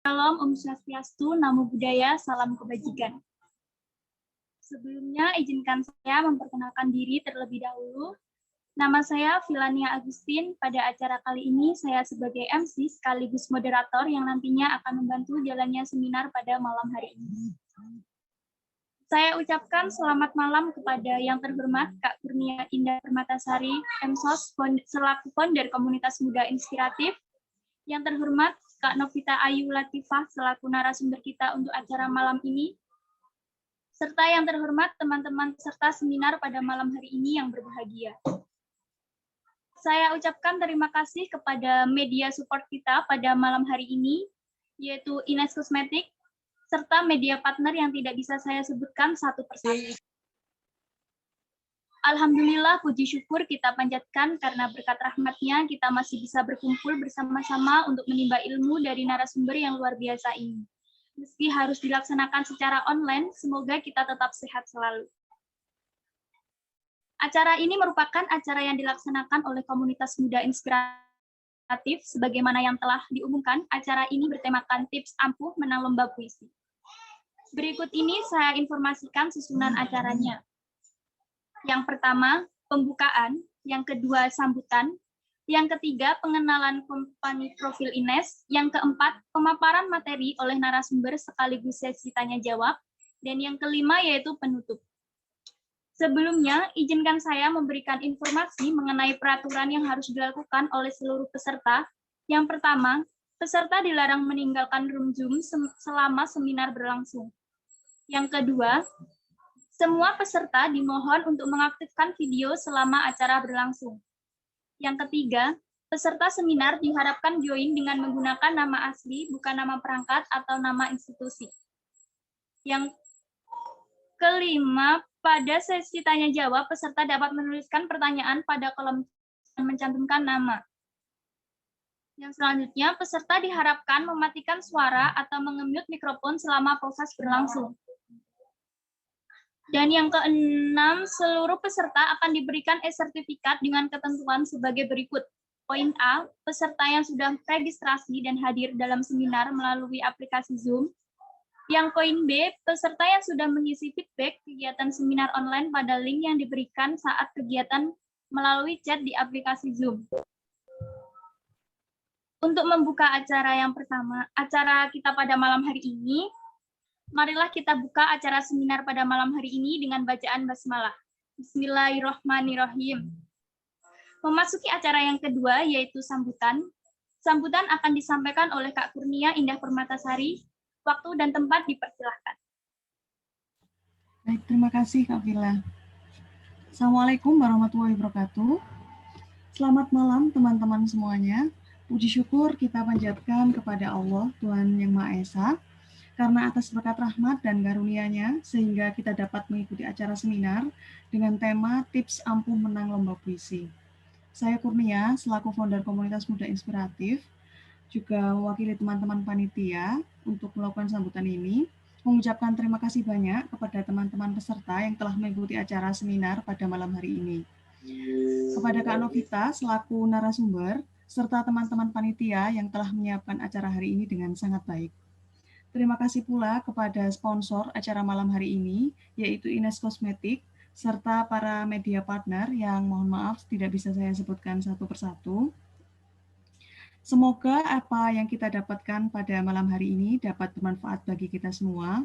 Salam Om Swastiastu, Namo Buddhaya, Salam Kebajikan. Sebelumnya, izinkan saya memperkenalkan diri terlebih dahulu. Nama saya Filania Agustin. Pada acara kali ini, saya sebagai MC sekaligus moderator yang nantinya akan membantu jalannya seminar pada malam hari ini. Saya ucapkan selamat malam kepada yang terhormat Kak Kurnia Indah Permatasari, MSOS, selaku founder Komunitas Muda Inspiratif. Yang terhormat Kak Novita Ayu Latifah selaku narasumber kita untuk acara malam ini, serta yang terhormat teman-teman peserta seminar pada malam hari ini yang berbahagia. Saya ucapkan terima kasih kepada media support kita pada malam hari ini, yaitu Ines Kosmetik, serta media partner yang tidak bisa saya sebutkan satu persatu. Alhamdulillah, puji syukur kita panjatkan karena berkat rahmat-Nya kita masih bisa berkumpul bersama-sama untuk menimba ilmu dari narasumber yang luar biasa ini. Meski harus dilaksanakan secara online, semoga kita tetap sehat selalu. Acara ini merupakan acara yang dilaksanakan oleh Komunitas Muda Inspiratif, sebagaimana yang telah diumumkan, acara ini bertemakan tips ampuh menang lomba puisi. Berikut ini saya informasikan susunan acaranya. Yang pertama, pembukaan. Yang kedua, sambutan. Yang ketiga, pengenalan kompani profil Ines. Yang keempat, pemaparan materi oleh narasumber sekaligus sesi tanya-jawab. Dan yang kelima, yaitu penutup. Sebelumnya, izinkan saya memberikan informasi mengenai peraturan yang harus dilakukan oleh seluruh peserta. Yang pertama, peserta dilarang meninggalkan room Zoom selama seminar berlangsung. Yang kedua, semua peserta dimohon untuk mengaktifkan video selama acara berlangsung. Yang ketiga, peserta seminar diharapkan join dengan menggunakan nama asli, bukan nama perangkat atau nama institusi. Yang kelima, pada sesi tanya-jawab, peserta dapat menuliskan pertanyaan pada kolom dan mencantumkan nama. Yang selanjutnya, peserta diharapkan mematikan suara atau mengemute mikrofon selama proses berlangsung. Dan yang keenam, seluruh peserta akan diberikan e-sertifikat dengan ketentuan sebagai berikut. Poin A, peserta yang sudah registrasi dan hadir dalam seminar melalui aplikasi Zoom. Yang poin B, peserta yang sudah mengisi feedback kegiatan seminar online pada link yang diberikan saat kegiatan melalui chat di aplikasi Zoom. Untuk membuka acara yang pertama, acara kita pada malam hari ini, marilah kita buka acara seminar pada malam hari ini dengan bacaan basmalah. Bismillahirrahmanirrahim. Memasuki acara yang kedua, yaitu sambutan. Sambutan akan disampaikan oleh Kak Kurnia Indah Permatasari. Waktu dan tempat dipersilahkan. Baik, terima kasih Kak Vila. Assalamualaikum warahmatullahi wabarakatuh. Selamat malam teman-teman semuanya. Puji syukur kita panjatkan kepada Allah, Tuhan Yang Maha Esa, karena atas berkat rahmat dan karunia-Nya, sehingga kita dapat mengikuti acara seminar dengan tema Tips Ampuh Menang Lomba Puisi. Saya Kurnia, selaku founder Komunitas Muda Inspiratif, juga mewakili teman-teman panitia untuk melakukan sambutan ini, mengucapkan terima kasih banyak kepada teman-teman peserta yang telah mengikuti acara seminar pada malam hari ini. Kepada Kak Novita, selaku narasumber, serta teman-teman panitia yang telah menyiapkan acara hari ini dengan sangat baik. Terima kasih pula kepada sponsor acara malam hari ini, yaitu Ines Kosmetik, serta para media partner yang mohon maaf tidak bisa saya sebutkan satu persatu. Semoga apa yang kita dapatkan pada malam hari ini dapat bermanfaat bagi kita semua.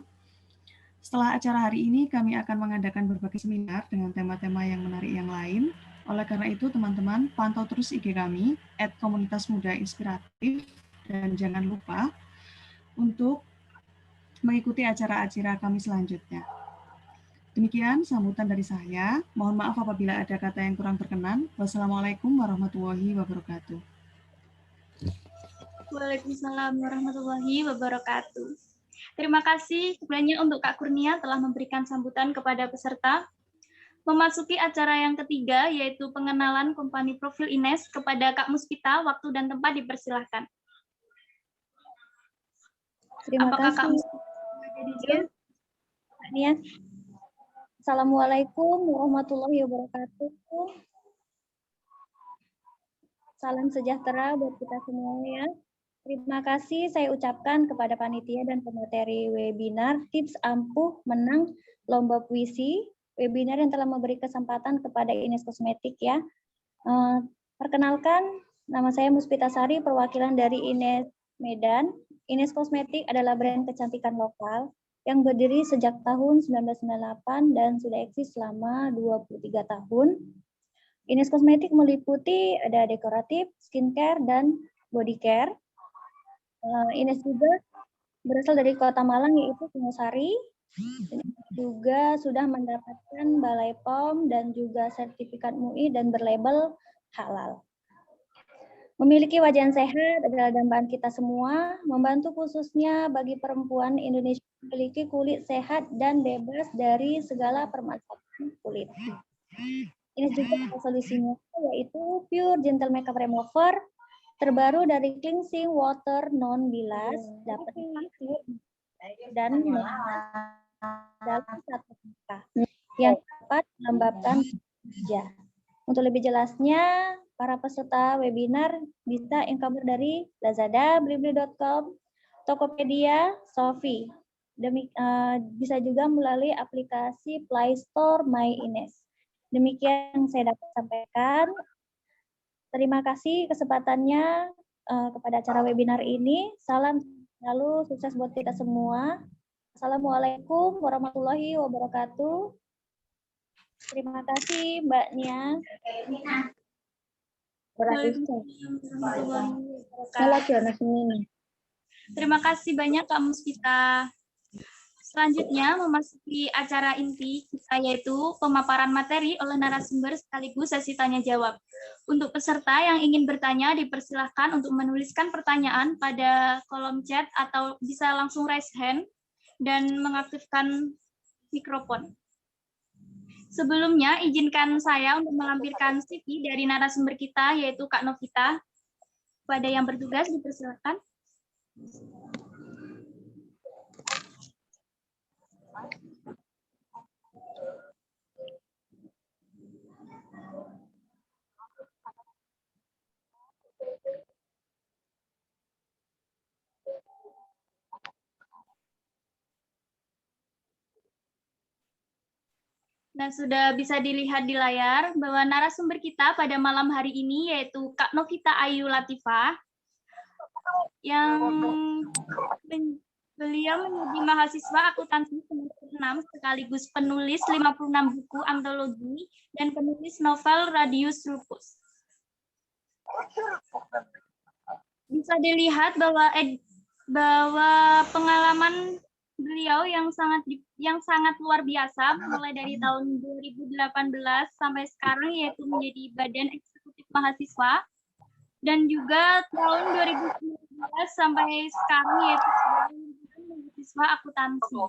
Setelah acara hari ini, kami akan mengadakan berbagai seminar dengan tema-tema yang menarik yang lain. Oleh karena itu, teman-teman, pantau terus IG kami, @komunitasmudainspiratif, dan jangan lupa untuk mengikuti acara-acara kami selanjutnya. Demikian sambutan dari saya. Mohon maaf apabila ada kata yang kurang berkenan. Wassalamualaikum warahmatullahi wabarakatuh. Waalaikumsalam warahmatullahi wabarakatuh. Terima kasih banyak untuk Kak Kurnia telah memberikan sambutan kepada peserta. Memasuki acara yang ketiga, yaitu pengenalan kompani profil Ines kepada Kak Muspita, waktu dan tempat dipersilahkan. Terima Apakah kasih. Kak Muspita Ya. Nia. Assalamualaikum warahmatullahi wabarakatuh. Salam sejahtera buat kita semuanya. Terima kasih saya ucapkan kepada panitia dan pemateri webinar Tips Ampuh Menang Lomba Puisi. Webinar yang telah memberi kesempatan kepada Ines Kosmetik ya. Perkenalkan, nama saya Muspita Sari, perwakilan dari Ines Medan. Ines Kosmetik adalah brand kecantikan lokal yang berdiri sejak tahun 1998 dan sudah eksis selama 23 tahun. Ines Kosmetik meliputi ada dekoratif, skincare, dan body care. Ines juga berasal dari Kota Malang, yaitu Singosari. Juga sudah mendapatkan Balai POM dan juga sertifikat MUI dan berlabel halal. Memiliki wajah yang sehat adalah dambaan kita semua, membantu khususnya bagi perempuan Indonesia memiliki kulit sehat dan bebas dari segala permasalahan kulit. Ini juga solusinya yaitu Pure Gentle Makeup Remover terbaru dari Cleansing Water Non Bilas, dapat dipakai dan dalam satu langkah yang dapat melembabkan wajah. Untuk lebih jelasnya, para peserta webinar bisa e-commerce dari Lazada, Blibli.com, Tokopedia, Shopee. Bisa juga melalui aplikasi Play Store My Ines. Demikian yang saya dapat sampaikan. Terima kasih kesempatannya kepada acara webinar ini. Salam selalu sukses buat kita semua. Assalamualaikum warahmatullahi wabarakatuh. Terima kasih Mbak Nia. Terima kasih banyak Kak Muspita. Selanjutnya memasuki acara inti kita yaitu pemaparan materi oleh narasumber sekaligus sesi tanya jawab. Untuk peserta yang ingin bertanya dipersilahkan untuk menuliskan pertanyaan pada kolom chat atau bisa langsung raise hand dan mengaktifkan mikrofon. Sebelumnya, izinkan saya untuk melampirkan CV dari narasumber kita, yaitu Kak Novita. Pada yang bertugas, dipersilakan. Nah, sudah bisa dilihat di layar bahwa narasumber kita pada malam hari ini yaitu Kak Novita Ayu Latifah, yang beliau menjadi mahasiswa akuntansi semester 6 sekaligus penulis 56 buku antologi dan penulis novel Radius Lupus. Bisa dilihat bahwa pengalaman beliau yang sangat luar biasa mulai dari tahun 2018 sampai sekarang yaitu menjadi Badan Eksekutif Mahasiswa dan juga tahun 2019 sampai sekarang yaitu mahasiswa akuntansi.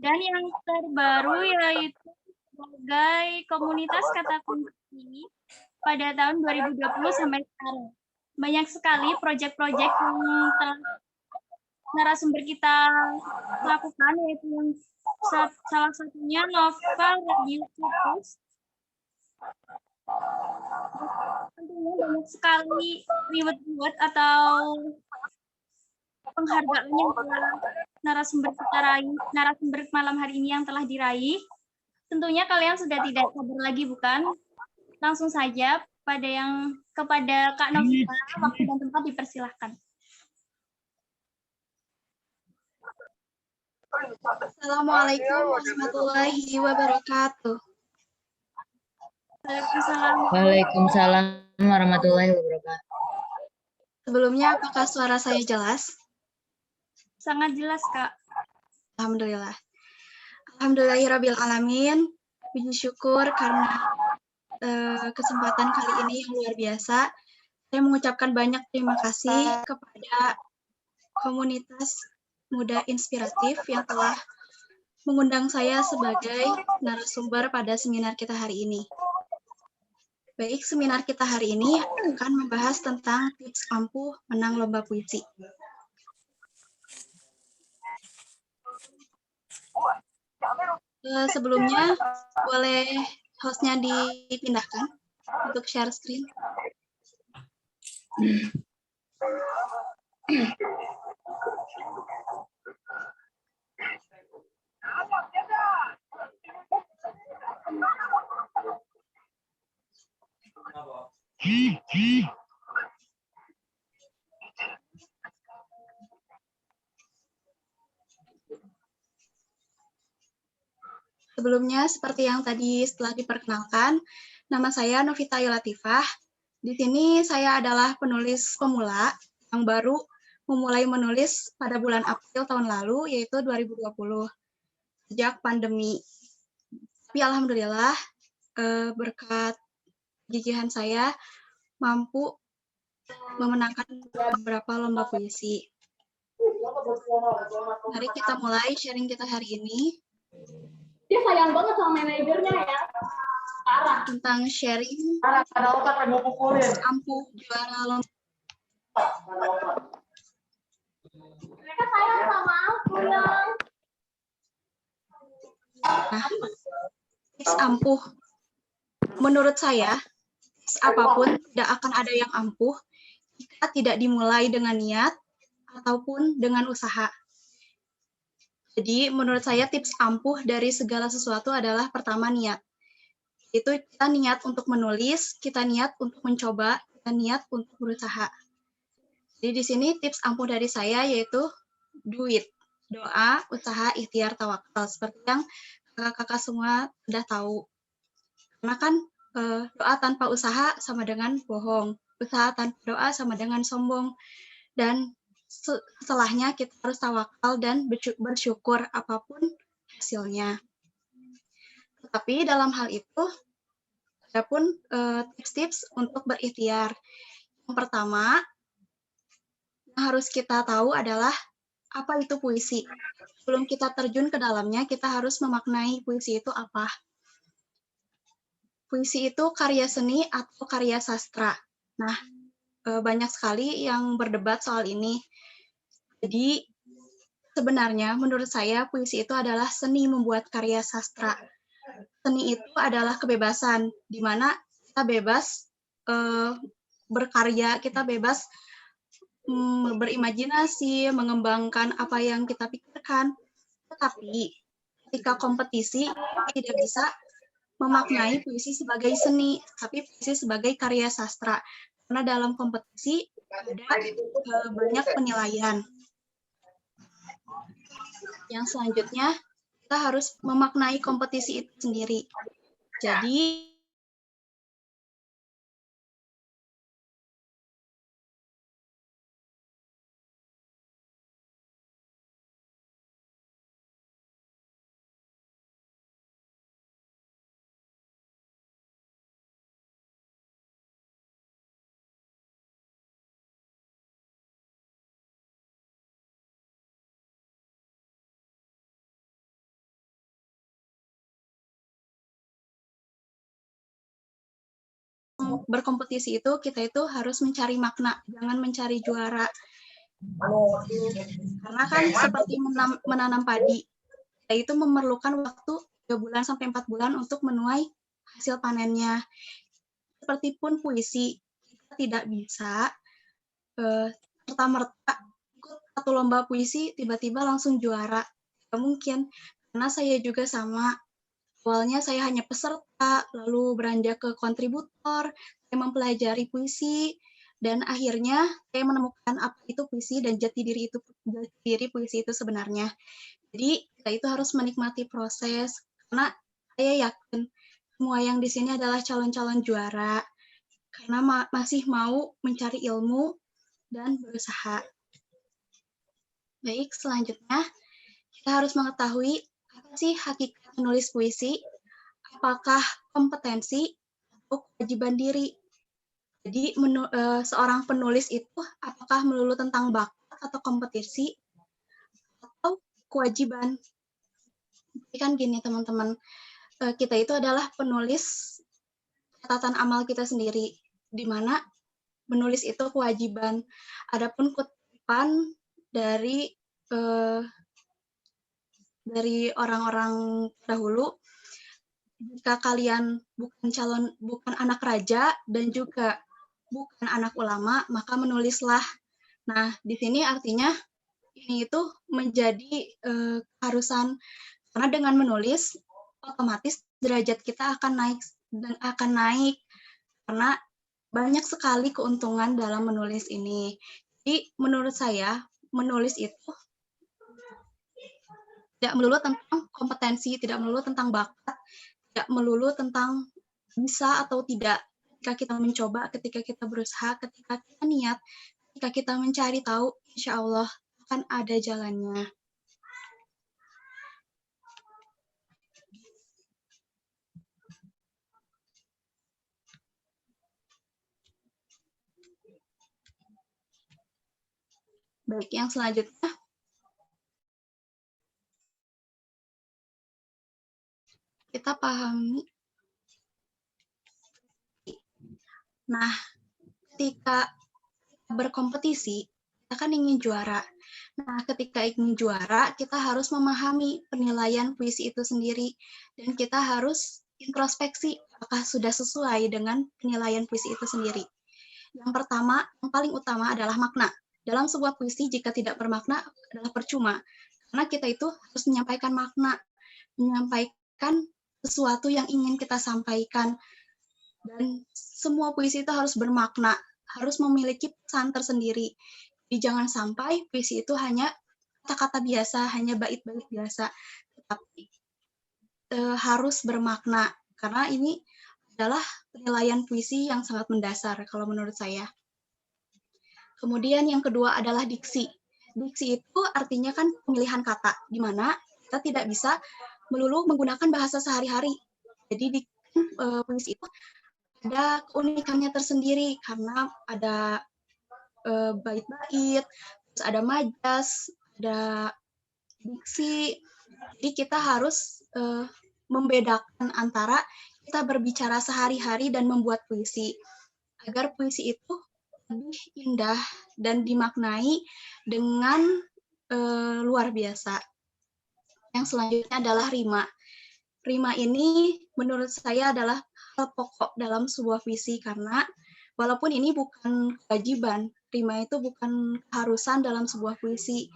Dan yang terbaru yaitu sebagai komunitas kata kunci pada tahun 2020 sampai sekarang. Banyak sekali proyek-proyek yang telah narasumber kita lakukan, yaitu yang salah satunya novel Radius Lupus. Tentunya banyak sekali reward atau penghargaan yang telah narasumber malam hari ini yang telah diraih. Tentunya kalian sudah tidak sabar lagi, bukan? Langsung saja kepada Kak Novita, waktu dan tempat dipersilahkan. Assalamualaikum warahmatullahi wabarakatuh. Waalaikumsalam warahmatullahi wabarakatuh. Sebelumnya, apakah suara saya jelas? Sangat jelas, Kak. Alhamdulillah. Alhamdulillahirabbil alamin. Puji syukur karena kesempatan kali ini yang luar biasa. Saya mengucapkan banyak terima kasih kepada komunitas Muda Inspiratif yang telah mengundang saya sebagai narasumber pada seminar kita hari ini. Baik, seminar kita hari ini akan membahas tentang tips ampuh menang lomba puisi. Sebelumnya, boleh hostnya dipindahkan untuk share screen. Sebelumnya, seperti yang tadi setelah diperkenalkan, nama saya Novita Yulatifah. Di sini saya adalah penulis pemula yang baru memulai menulis pada bulan April tahun lalu, yaitu 2020, sejak pandemi. Tapi alhamdulillah, berkat gigihan saya mampu memenangkan beberapa lomba puisi. Mari kita mulai sharing kita hari ini. Dia sayang banget sama manajernya ya. Parah. Tentang sharing ampuh juara lomba. Mereka sayang sama aku yang. Nah, tips ampuh. Menurut saya, tips apapun tidak akan ada yang ampuh jika tidak dimulai dengan niat ataupun dengan usaha. Jadi, menurut saya tips ampuh dari segala sesuatu adalah pertama niat. Itu kita niat untuk menulis, kita niat untuk mencoba, kita niat untuk berusaha. Jadi di sini tips ampuh dari saya yaitu do it. Doa, usaha, ikhtiar, tawakal. Seperti yang kakak-kakak semua sudah tahu. Karena kan doa tanpa usaha sama dengan bohong. Usaha tanpa doa sama dengan sombong. Dan setelahnya kita harus tawakal dan bersyukur apapun hasilnya. Tetapi dalam hal itu, ada pun tips-tips untuk berikhtiar. Yang pertama, yang harus kita tahu adalah apa itu puisi. Sebelum kita terjun ke dalamnya, kita harus memaknai puisi itu apa. Puisi itu karya seni atau karya sastra. Nah, banyak sekali yang berdebat soal ini. Jadi, sebenarnya menurut saya puisi itu adalah seni membuat karya sastra. Seni itu adalah kebebasan, di mana kita bebas berkarya, kita bebas berimajinasi, mengembangkan apa yang kita pikirkan. Tetapi ketika kompetisi, kita tidak bisa memaknai puisi sebagai seni, tapi puisi sebagai karya sastra. Karena dalam kompetisi ada banyak penilaian. Yang selanjutnya, kita harus memaknai kompetisi itu sendiri. Jadi, berkompetisi itu kita itu harus mencari makna, jangan mencari juara. Karena kan seperti menanam padi, kita itu memerlukan waktu 3 bulan sampai 4 bulan untuk menuai hasil panennya. Sepertipun puisi, kita tidak bisa serta-merta ikut satu lomba puisi tiba-tiba langsung juara. Tidak mungkin, karena saya juga sama. Awalnya saya hanya peserta, lalu beranjak ke kontributor, saya mempelajari puisi, dan akhirnya saya menemukan apa itu puisi dan jati diri puisi itu sebenarnya. Jadi kita itu harus menikmati proses, karena saya yakin semua yang di sini adalah calon-calon juara, karena masih mau mencari ilmu dan berusaha. Baik, selanjutnya kita harus mengetahui apa sih hakikat menulis puisi, apakah kompetensi atau kewajiban diri. Jadi seorang penulis itu apakah melulu tentang bakat atau kompetisi atau kewajiban. Jadi kan gini teman-teman, kita itu adalah penulis catatan amal kita sendiri, di mana menulis itu kewajiban. Adapun kutipan dari orang-orang dahulu, jika kalian bukan anak raja dan juga bukan anak ulama, maka menulislah Nah, di sini artinya ini itu menjadi keharusan, karena dengan menulis otomatis derajat kita akan naik dan akan naik karena banyak sekali keuntungan dalam menulis ini. Jadi menurut saya menulis itu tidak melulu tentang kompetensi, tidak melulu tentang bakat, tidak melulu tentang bisa atau tidak. Ketika kita mencoba, ketika kita berusaha, ketika kita niat, ketika kita mencari tahu, insya Allah akan ada jalannya. Baik, yang selanjutnya, kita pahami. Nah, ketika berkompetisi, kita kan ingin juara. Nah, ketika ingin juara, kita harus memahami penilaian puisi itu sendiri. Dan kita harus introspeksi apakah sudah sesuai dengan penilaian puisi itu sendiri. Yang pertama, yang paling utama adalah makna. Dalam sebuah puisi, jika tidak bermakna, adalah percuma. Karena kita itu harus menyampaikan makna, menyampaikan sesuatu yang ingin kita sampaikan. Dan semua puisi itu harus bermakna, harus memiliki pesan tersendiri. Jadi jangan sampai puisi itu hanya kata-kata biasa, hanya bait-bait biasa, tetapi harus bermakna, karena ini adalah penilaian puisi yang sangat mendasar kalau menurut saya. Kemudian yang kedua adalah diksi. Diksi itu artinya kan pemilihan kata, di mana kita tidak bisa melulu menggunakan bahasa sehari-hari. Jadi di puisi itu ada keunikannya tersendiri karena ada bait-bait, terus ada majas, ada diksi. Jadi kita harus membedakan antara kita berbicara sehari-hari dan membuat puisi, agar puisi itu lebih indah dan dimaknai dengan luar biasa. Yang selanjutnya adalah rima. Rima ini menurut saya adalah hal pokok dalam sebuah puisi, karena walaupun ini bukan kewajiban, rima itu bukan keharusan dalam sebuah puisi.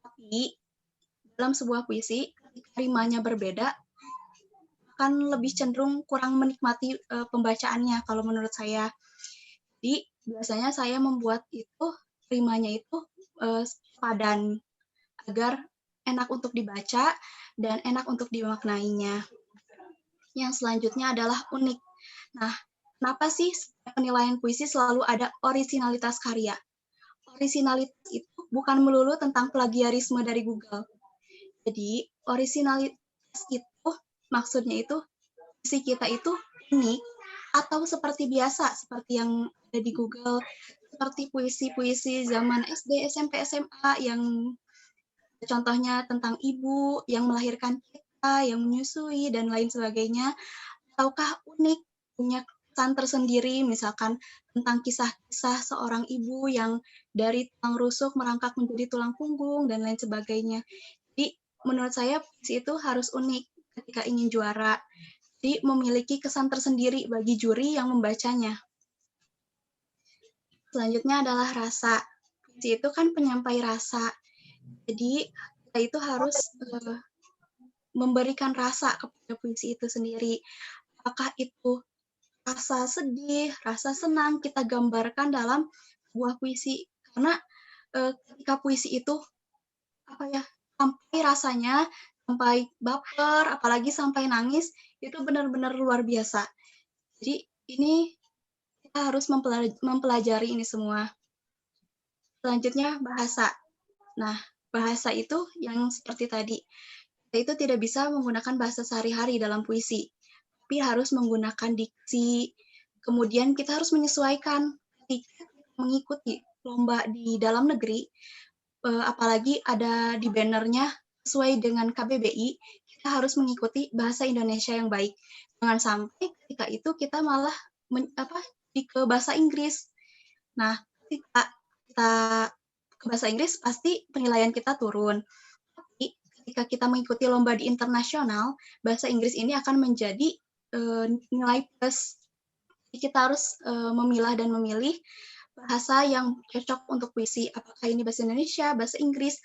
Tapi dalam sebuah puisi, ketika rimanya berbeda, akan lebih cenderung kurang menikmati pembacaannya kalau menurut saya. Jadi biasanya saya membuat itu rimanya itu padan agar enak untuk dibaca dan enak untuk dimaknainya. Yang selanjutnya adalah unik. Nah, kenapa sih penilaian puisi selalu ada orisinalitas karya? Orisinalitas itu bukan melulu tentang plagiarisme dari Google. Jadi, orisinalitas itu maksudnya itu puisi kita itu unik atau seperti biasa, seperti yang ada di Google, seperti puisi-puisi zaman SD, SMP, SMA yang contohnya tentang ibu yang melahirkan kita, yang menyusui, dan lain sebagainya, ataukah unik, punya pesan tersendiri, misalkan tentang kisah-kisah seorang ibu yang dari tulang rusuk merangkak menjadi tulang punggung, dan lain sebagainya. Jadi, menurut saya puisi itu harus unik ketika ingin juara. Jadi, memiliki kesan tersendiri bagi juri yang membacanya. Selanjutnya adalah rasa. Puisi itu kan penyampai rasa. Jadi, kita itu harus memberikan rasa kepada puisi itu sendiri. Apakah itu rasa sedih, rasa senang, kita gambarkan dalam sebuah puisi. Karena ketika puisi itu, sampai rasanya, sampai baper, apalagi sampai nangis, itu benar-benar luar biasa. Jadi, ini kita harus mempelajari ini semua. Selanjutnya, bahasa. Nah, bahasa itu yang seperti tadi. Kita itu tidak bisa menggunakan bahasa sehari-hari dalam puisi, tapi harus menggunakan diksi. Kemudian kita harus menyesuaikan ketika mengikuti lomba di dalam negeri, apalagi ada di bannernya sesuai dengan KBBI, kita harus mengikuti bahasa Indonesia yang baik. Jangan sampai ketika itu kita malah ke bahasa Inggris. Nah, ketika kita ke bahasa Inggris, pasti penilaian kita turun. Tapi ketika kita mengikuti lomba di internasional, bahasa Inggris ini akan menjadi nilai plus. Jadi kita harus memilah dan memilih bahasa yang cocok untuk puisi. Apakah ini bahasa Indonesia, bahasa Inggris,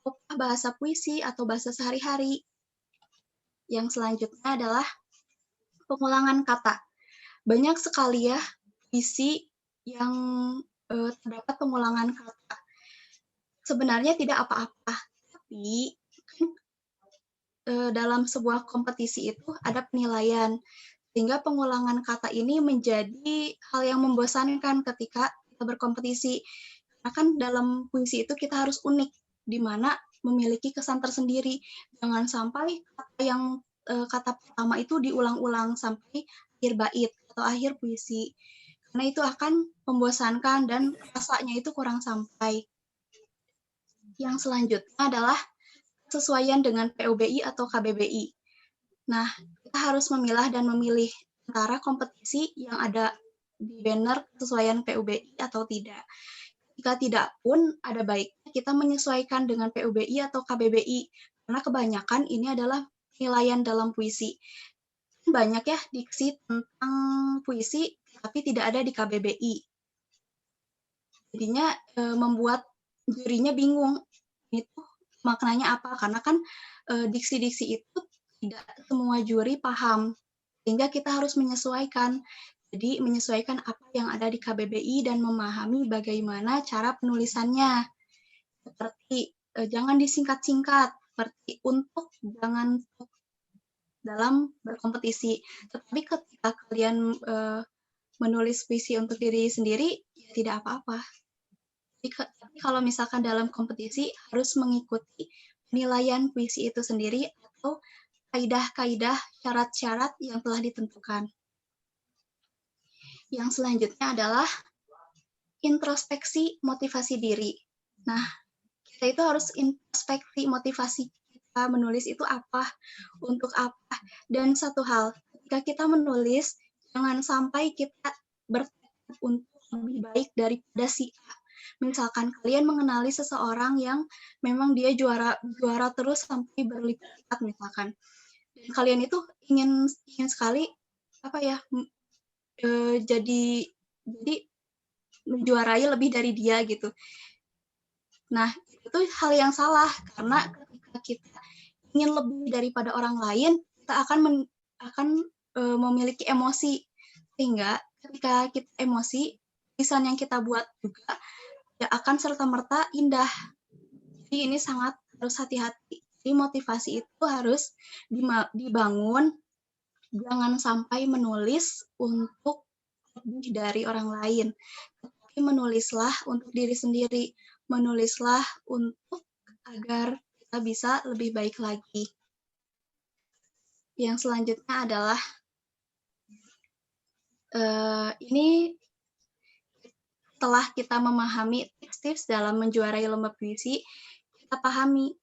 atau bahasa puisi, atau bahasa sehari-hari. Yang selanjutnya adalah pengulangan kata. Banyak sekali ya puisi yang terdapat pengulangan kata. Sebenarnya tidak apa-apa, tapi dalam sebuah kompetisi itu ada penilaian, sehingga pengulangan kata ini menjadi hal yang membosankan ketika kita berkompetisi. Karena kan dalam puisi itu kita harus unik, di mana memiliki kesan tersendiri. Jangan sampai kata pertama itu diulang-ulang sampai akhir bait atau akhir puisi. Karena itu akan membosankan dan rasanya itu kurang sampai. Yang selanjutnya adalah kesesuaian dengan POBI atau KBBI. Nah, kita harus memilah dan memilih antara kompetisi yang ada di banner kesesuaian POBI atau tidak. Jika tidak pun, ada baiknya kita menyesuaikan dengan POBI atau KBBI, karena kebanyakan ini adalah penilaian dalam puisi. Banyak ya diksi tentang puisi, tapi tidak ada di KBBI. Jadinya membuat jurinya bingung, itu maknanya apa, karena kan diksi-diksi itu tidak semua juri paham, sehingga kita harus menyesuaikan. Jadi menyesuaikan apa yang ada di KBBI dan memahami bagaimana cara penulisannya. Seperti jangan disingkat-singkat, seperti untuk, jangan dalam berkompetisi. Tetapi ketika kalian menulis puisi untuk diri sendiri, ya tidak apa-apa. Tapi kalau misalkan dalam kompetisi harus mengikuti penilaian puisi itu sendiri atau kaidah-kaidah syarat-syarat yang telah ditentukan. Yang selanjutnya adalah introspeksi motivasi diri. Nah, kita itu harus introspeksi motivasi kita menulis itu apa, untuk apa. Dan satu hal, ketika kita menulis, jangan sampai kita bertekad untuk lebih baik daripada si A. Misalkan kalian mengenali seseorang yang memang dia juara terus sampai berlipat misalkan. Dan kalian itu ingin sekali jadi menjuarai lebih dari dia gitu. Nah, itu hal yang salah, karena ketika kita ingin lebih daripada orang lain, kita akan memiliki emosi, sehingga ketika kita emosi, tulisan yang kita buat juga tidak akan serta-merta indah. Jadi ini sangat harus hati-hati. Jadi motivasi itu harus dibangun, jangan sampai menulis untuk lebih dari orang lain. Tapi menulislah untuk diri sendiri, menulislah untuk agar kita bisa lebih baik lagi. Yang selanjutnya adalah ini setelah kita memahami tips-tips dalam menjuarai lomba puisi, kita pahami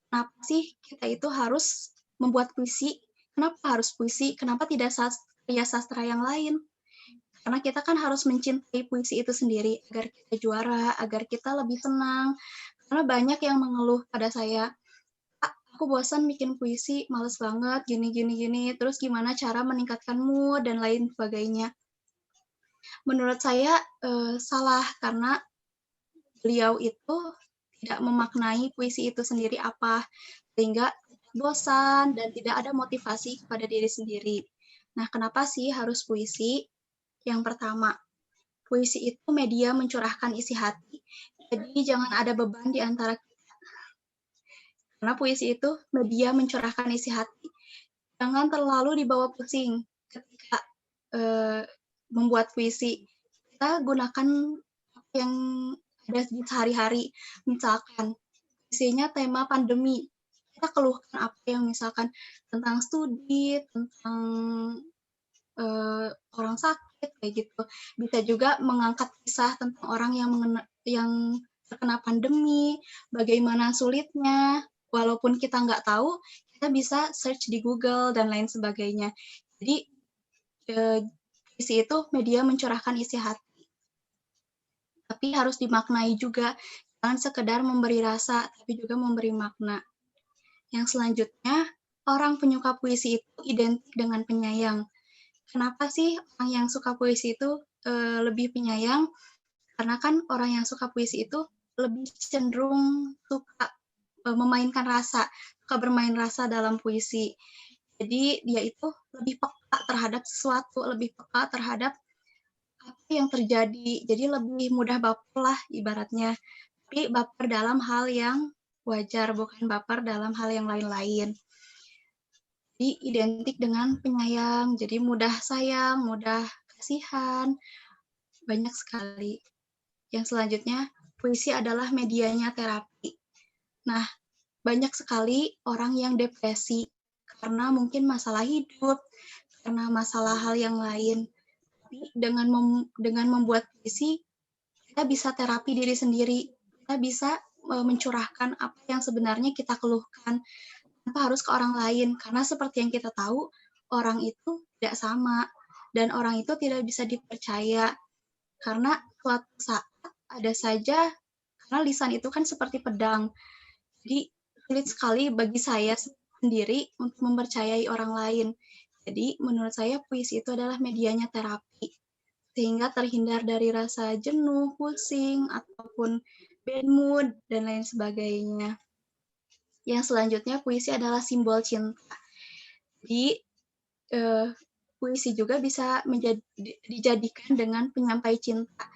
kenapa sih kita itu harus membuat puisi, kenapa harus puisi, kenapa tidak sastra yang lain. Karena kita kan harus mencintai puisi itu sendiri agar kita juara, agar kita lebih tenang. Karena banyak yang mengeluh pada saya, aku bosan bikin puisi, males banget, gini, terus gimana cara meningkatkan mood, dan lain sebagainya. Menurut saya salah, karena beliau itu tidak memaknai puisi itu sendiri apa, sehingga bosan dan tidak ada motivasi kepada diri sendiri. Nah, kenapa sih harus puisi? Yang pertama, puisi itu media mencurahkan isi hati. Jadi jangan ada beban di antara kita. Karena puisi itu media mencurahkan isi hati. Jangan terlalu dibawa pusing ketika membuat puisi. Kita gunakan apa yang ada di sehari-hari. Misalkan puisinya tema pandemi. Kita keluhkan apa yang misalkan tentang studi, tentang orang sakit, kayak gitu. Bisa juga mengangkat kisah tentang orang yang terkena pandemi, bagaimana sulitnya, walaupun kita nggak tahu, kita bisa search di Google dan lain sebagainya. Jadi puisi itu media mencurahkan isi hati, tapi harus dimaknai juga, jangan sekedar memberi rasa, tapi juga memberi makna. Yang selanjutnya, orang penyuka puisi itu identik dengan penyayang. Kenapa sih orang yang suka puisi itu lebih penyayang? Karena kan orang yang suka puisi itu lebih cenderung suka memainkan rasa, suka bermain rasa dalam puisi. Jadi dia itu lebih peka terhadap sesuatu, lebih peka terhadap apa yang terjadi. Jadi lebih mudah baper lah ibaratnya. Tapi baper dalam hal yang wajar, bukan baper dalam hal yang lain-lain. Jadi identik dengan penyayang, jadi mudah sayang, mudah kasihan, banyak sekali. Yang selanjutnya, puisi adalah medianya terapi. Nah, banyak sekali orang yang depresi karena mungkin masalah hidup, karena masalah hal yang lain. Tapi dengan membuat puisi, kita bisa terapi diri sendiri. Kita bisa mencurahkan apa yang sebenarnya kita keluhkan tanpa harus ke orang lain. Karena seperti yang kita tahu, orang itu tidak sama. Dan orang itu tidak bisa dipercaya. Karena suatu saat ada saja, karena lisan itu kan seperti pedang. Jadi sulit sekali bagi saya sendiri untuk mempercayai orang lain. Jadi menurut saya puisi itu adalah medianya terapi. Sehingga terhindar dari rasa jenuh, pusing, ataupun bad mood, dan lain sebagainya. Yang selanjutnya, puisi adalah simbol cinta. Jadi, puisi juga bisa dijadikan dengan penyampai cinta,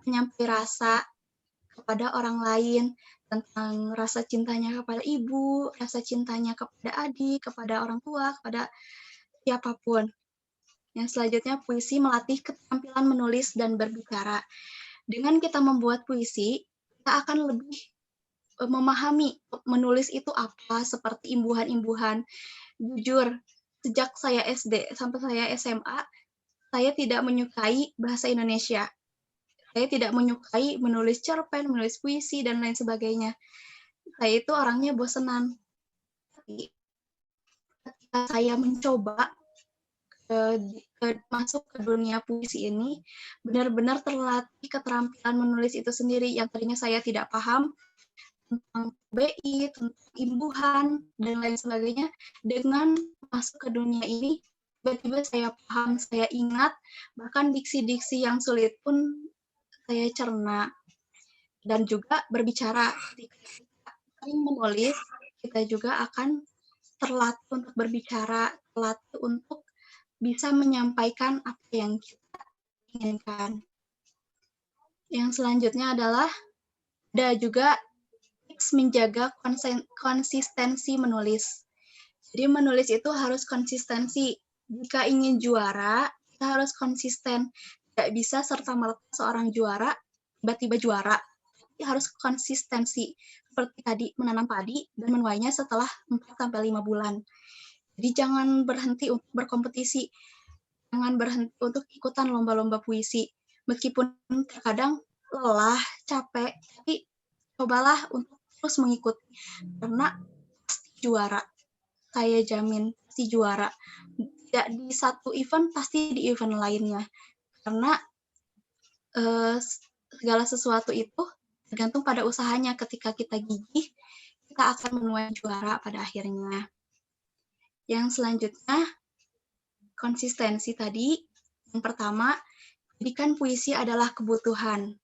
penyampai rasa kepada orang lain, tentang rasa cintanya kepada ibu, rasa cintanya kepada adik, kepada orang tua, kepada siapapun. Yang selanjutnya, puisi melatih keterampilan menulis dan berbicara. Dengan kita membuat puisi, kita akan lebih memahami menulis itu apa, seperti imbuhan-imbuhan. Jujur, sejak saya SD sampai saya SMA, saya tidak menyukai bahasa Indonesia. Saya tidak menyukai menulis cerpen, menulis puisi, dan lain sebagainya. Saya itu orangnya bosenan. Tapi ketika saya mencoba masuk ke dunia puisi ini, benar-benar terlatih keterampilan menulis itu sendiri yang tadinya saya tidak paham tentang BI, tentang imbuhan, dan lain sebagainya. Dengan masuk ke dunia ini, tiba-tiba saya paham, saya ingat, bahkan diksi-diksi yang sulit pun saya cerna. Dan juga berbicara. Ketika kita sering menulis, kita juga akan terlatih untuk berbicara, terlatih untuk bisa menyampaikan apa yang kita inginkan. Yang selanjutnya adalah ada juga tips menjaga konsistensi menulis. Jadi menulis itu harus konsistensi. Jika ingin juara, kita harus konsisten. Tidak bisa serta-merta seorang juara, tiba-tiba juara. Tapi harus konsistensi. Seperti tadi menanam padi dan menuainya setelah 4-5 bulan. Jadi jangan berhenti untuk berkompetisi, jangan berhenti untuk ikutan lomba-lomba puisi. Meskipun terkadang lelah, capek, tapi cobalah untuk terus mengikuti. Karena pasti juara. Saya jamin pasti juara. Tidak di satu event, pasti di event lainnya. Karena segala sesuatu itu tergantung pada usahanya. Ketika kita gigih, kita akan menuai juara pada akhirnya. Yang selanjutnya, konsistensi tadi. Yang pertama, jadikan puisi adalah kebutuhan.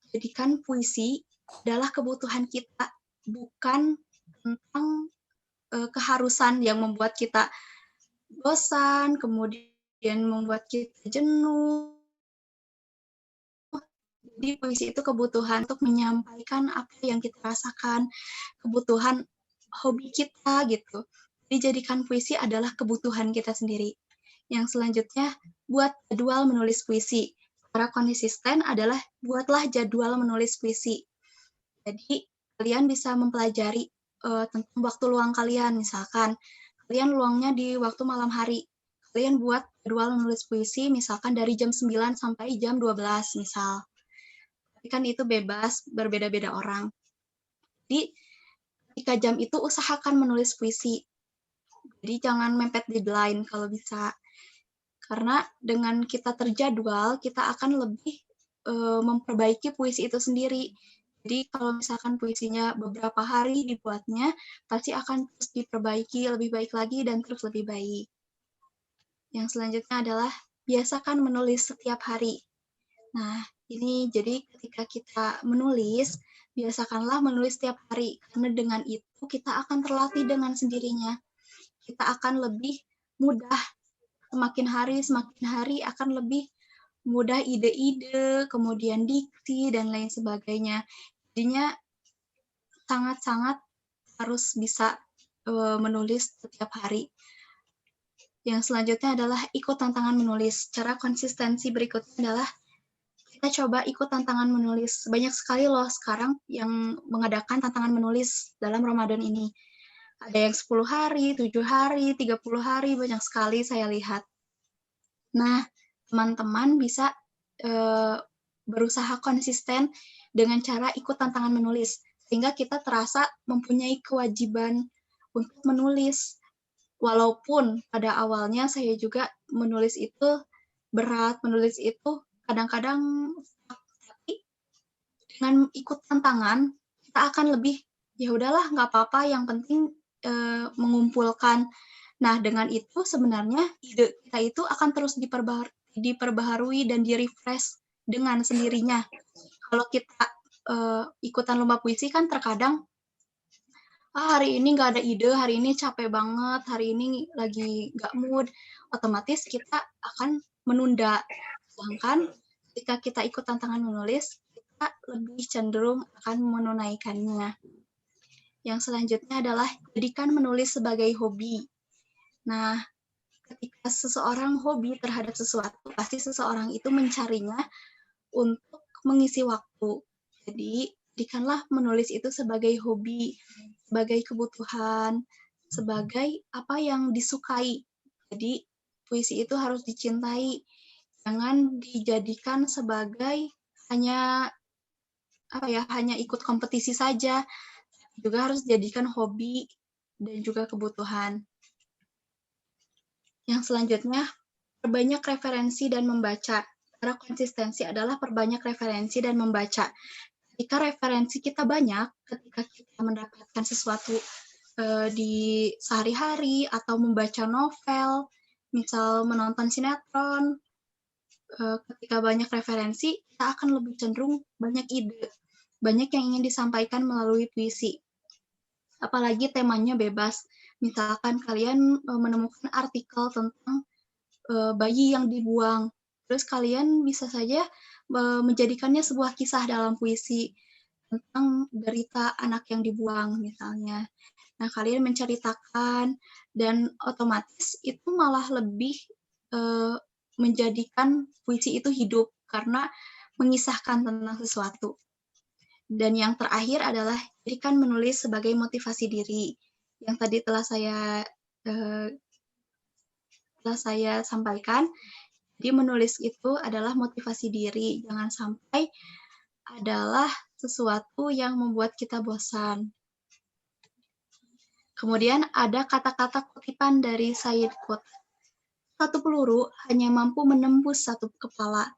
Jadikan puisi adalah kebutuhan kita, bukan tentang keharusan yang membuat kita bosan, kemudian membuat kita jenuh. Jadi puisi itu kebutuhan untuk menyampaikan apa yang kita rasakan, kebutuhan hobi kita gitu. Dijadikan puisi adalah kebutuhan kita sendiri. Yang selanjutnya, buat jadwal menulis puisi. Cara konsisten adalah buatlah jadwal menulis puisi. Jadi, kalian bisa mempelajari tentang waktu luang kalian. Misalkan, kalian luangnya di waktu malam hari. Kalian buat jadwal menulis puisi, misalkan dari jam 9 sampai jam 12, misal. Tapi kan itu bebas, berbeda-beda orang. Jadi, ketika jam itu usahakan menulis puisi. Jadi jangan mepet deadline kalau bisa. Karena dengan kita terjadwal, kita akan lebih memperbaiki puisi itu sendiri. Jadi kalau misalkan puisinya beberapa hari dibuatnya, pasti akan terus diperbaiki, lebih baik lagi, dan terus lebih baik. Yang selanjutnya adalah biasakan menulis setiap hari. Nah, Ini jadi ketika kita menulis, biasakanlah menulis setiap hari, karena dengan itu kita akan terlatih dengan sendirinya. Kita akan lebih mudah, semakin hari akan lebih mudah ide-ide, kemudian dikti, dan lain sebagainya. Jadinya sangat-sangat harus bisa menulis setiap hari. Yang selanjutnya adalah ikut tantangan menulis. Cara konsistensi berikutnya adalah kita coba ikut tantangan menulis. Banyak sekali loh sekarang yang mengadakan tantangan menulis dalam Ramadan ini. Ada yang 10 hari, 7 hari, 30 hari, banyak sekali saya lihat. Nah, teman-teman bisa berusaha konsisten dengan cara ikut tantangan menulis. Sehingga kita terasa mempunyai kewajiban untuk menulis. Walaupun pada awalnya saya juga menulis itu berat, menulis itu kadang-kadang, tapi dengan ikut tantangan kita akan lebih ya udahlah nggak apa-apa, yang penting mengumpulkan. Nah, dengan itu sebenarnya ide kita itu akan terus diperbaharui dan di-refresh dengan sendirinya. Kalau kita ikutan lomba puisi kan terkadang hari ini nggak ada ide, hari ini capek banget, hari ini lagi nggak mood, otomatis kita akan menunda. Sedangkan ketika kita ikut tantangan menulis, kita lebih cenderung akan menunaikannya. Yang selanjutnya adalah jadikan menulis sebagai hobi. Nah, ketika seseorang hobi terhadap sesuatu, pasti seseorang itu mencarinya untuk mengisi waktu. Jadi, jadikanlah menulis itu sebagai hobi, sebagai kebutuhan, sebagai apa yang disukai. Jadi, puisi itu harus dicintai. Jangan dijadikan sebagai hanya ikut kompetisi saja. Juga harus dijadikan hobi dan juga kebutuhan. Yang selanjutnya, perbanyak referensi dan membaca. Cara konsistensi adalah perbanyak referensi dan membaca. Ketika referensi kita banyak, ketika kita mendapatkan sesuatu di sehari-hari atau membaca novel, misal menonton sinetron, ketika banyak referensi, kita akan lebih cenderung banyak ide, banyak yang ingin disampaikan melalui puisi. Apalagi temanya bebas. Misalkan kalian menemukan artikel tentang bayi yang dibuang, terus kalian bisa saja menjadikannya sebuah kisah dalam puisi tentang derita anak yang dibuang misalnya. Nah, kalian menceritakan dan otomatis itu malah lebih menjadikan puisi itu hidup karena mengisahkan tentang sesuatu. Dan yang terakhir adalah jadikan menulis sebagai motivasi diri. Yang tadi telah saya sampaikan. Jadi menulis itu adalah motivasi diri. Jangan sampai adalah sesuatu yang membuat kita bosan. Kemudian ada kata-kata kutipan dari Sayyid Qutb. Satu peluru hanya mampu menembus satu kepala.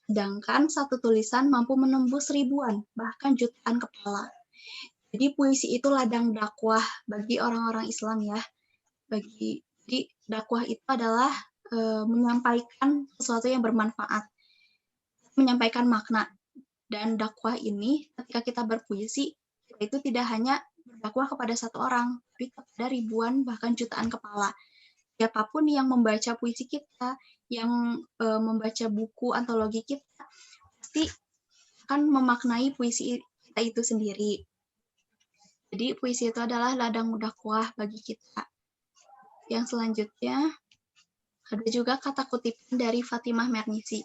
Sedangkan satu tulisan mampu menembus ribuan, bahkan jutaan kepala. Jadi puisi itu ladang dakwah bagi orang-orang Islam ya. Jadi dakwah itu adalah menyampaikan sesuatu yang bermanfaat, menyampaikan makna. Dan dakwah ini ketika kita berpuisi, kita itu tidak hanya berdakwah kepada satu orang, tapi kepada ribuan bahkan jutaan kepala. Siapapun yang membaca puisi kita, yang membaca buku antologi kita, pasti akan memaknai puisi kita itu sendiri. Jadi puisi itu adalah ladang dakwah bagi kita. Yang selanjutnya, ada juga kata kutipan dari Fatimah Mernisi.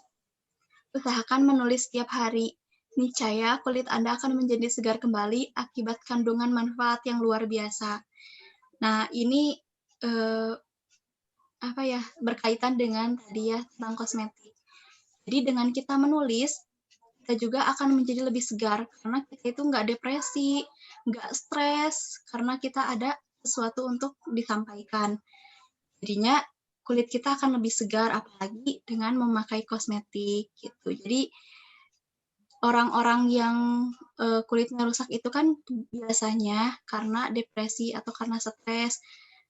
Usahakan menulis setiap hari. Niscaya kulit Anda akan menjadi segar kembali akibat kandungan manfaat yang luar biasa. Nah, ini berkaitan dengan tadi ya tentang kosmetik. Jadi dengan kita menulis, kita juga akan menjadi lebih segar karena kita itu nggak depresi, nggak stres karena kita ada sesuatu untuk disampaikan. Jadinya kulit kita akan lebih segar apalagi dengan memakai kosmetik gitu. Jadi orang-orang yang kulitnya rusak itu kan biasanya karena depresi atau karena stres.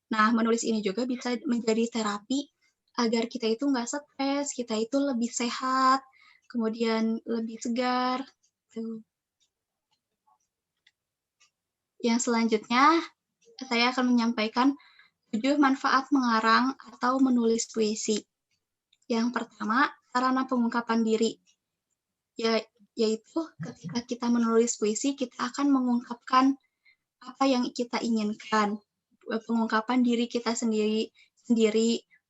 Nah, menulis ini juga bisa menjadi terapi agar kita itu nggak stres, kita itu lebih sehat, kemudian lebih segar. Tuh. Yang selanjutnya, saya akan menyampaikan 7 manfaat mengarang atau menulis puisi. Yang pertama, sarana pengungkapan diri. Yaitu ketika kita menulis puisi, kita akan mengungkapkan apa yang kita inginkan. Pengungkapan diri kita sendiri,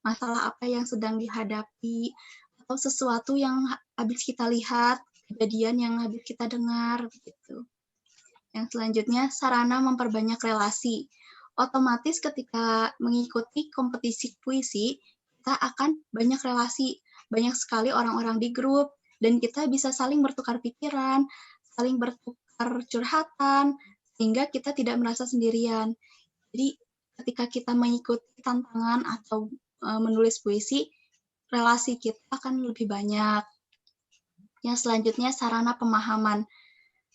masalah apa yang sedang dihadapi, atau sesuatu yang habis kita lihat, kejadian yang habis kita dengar, gitu. Yang selanjutnya, sarana memperbanyak relasi. Otomatis ketika mengikuti kompetisi puisi, kita akan banyak relasi. Banyak sekali orang-orang di grup, dan kita bisa saling bertukar pikiran, saling bertukar curhatan, sehingga kita tidak merasa sendirian. Jadi, ketika kita mengikuti tantangan atau menulis puisi, relasi kita akan lebih banyak. Yang selanjutnya, sarana pemahaman.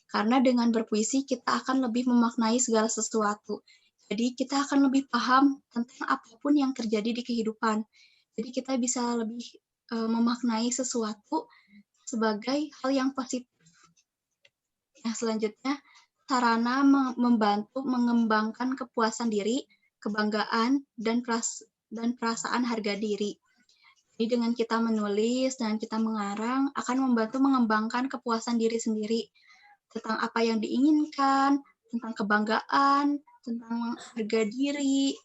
Karena dengan berpuisi, kita akan lebih memaknai segala sesuatu. Jadi, kita akan lebih paham tentang apapun yang terjadi di kehidupan. Jadi, kita bisa lebih memaknai sesuatu sebagai hal yang positif. Yang selanjutnya, sarana membantu mengembangkan kepuasan diri, kebanggaan, dan perasaan harga diri. Jadi, dengan kita menulis dan kita mengarang, akan membantu mengembangkan kepuasan diri sendiri, tentang apa yang diinginkan, tentang kebanggaan, tentang harga diri,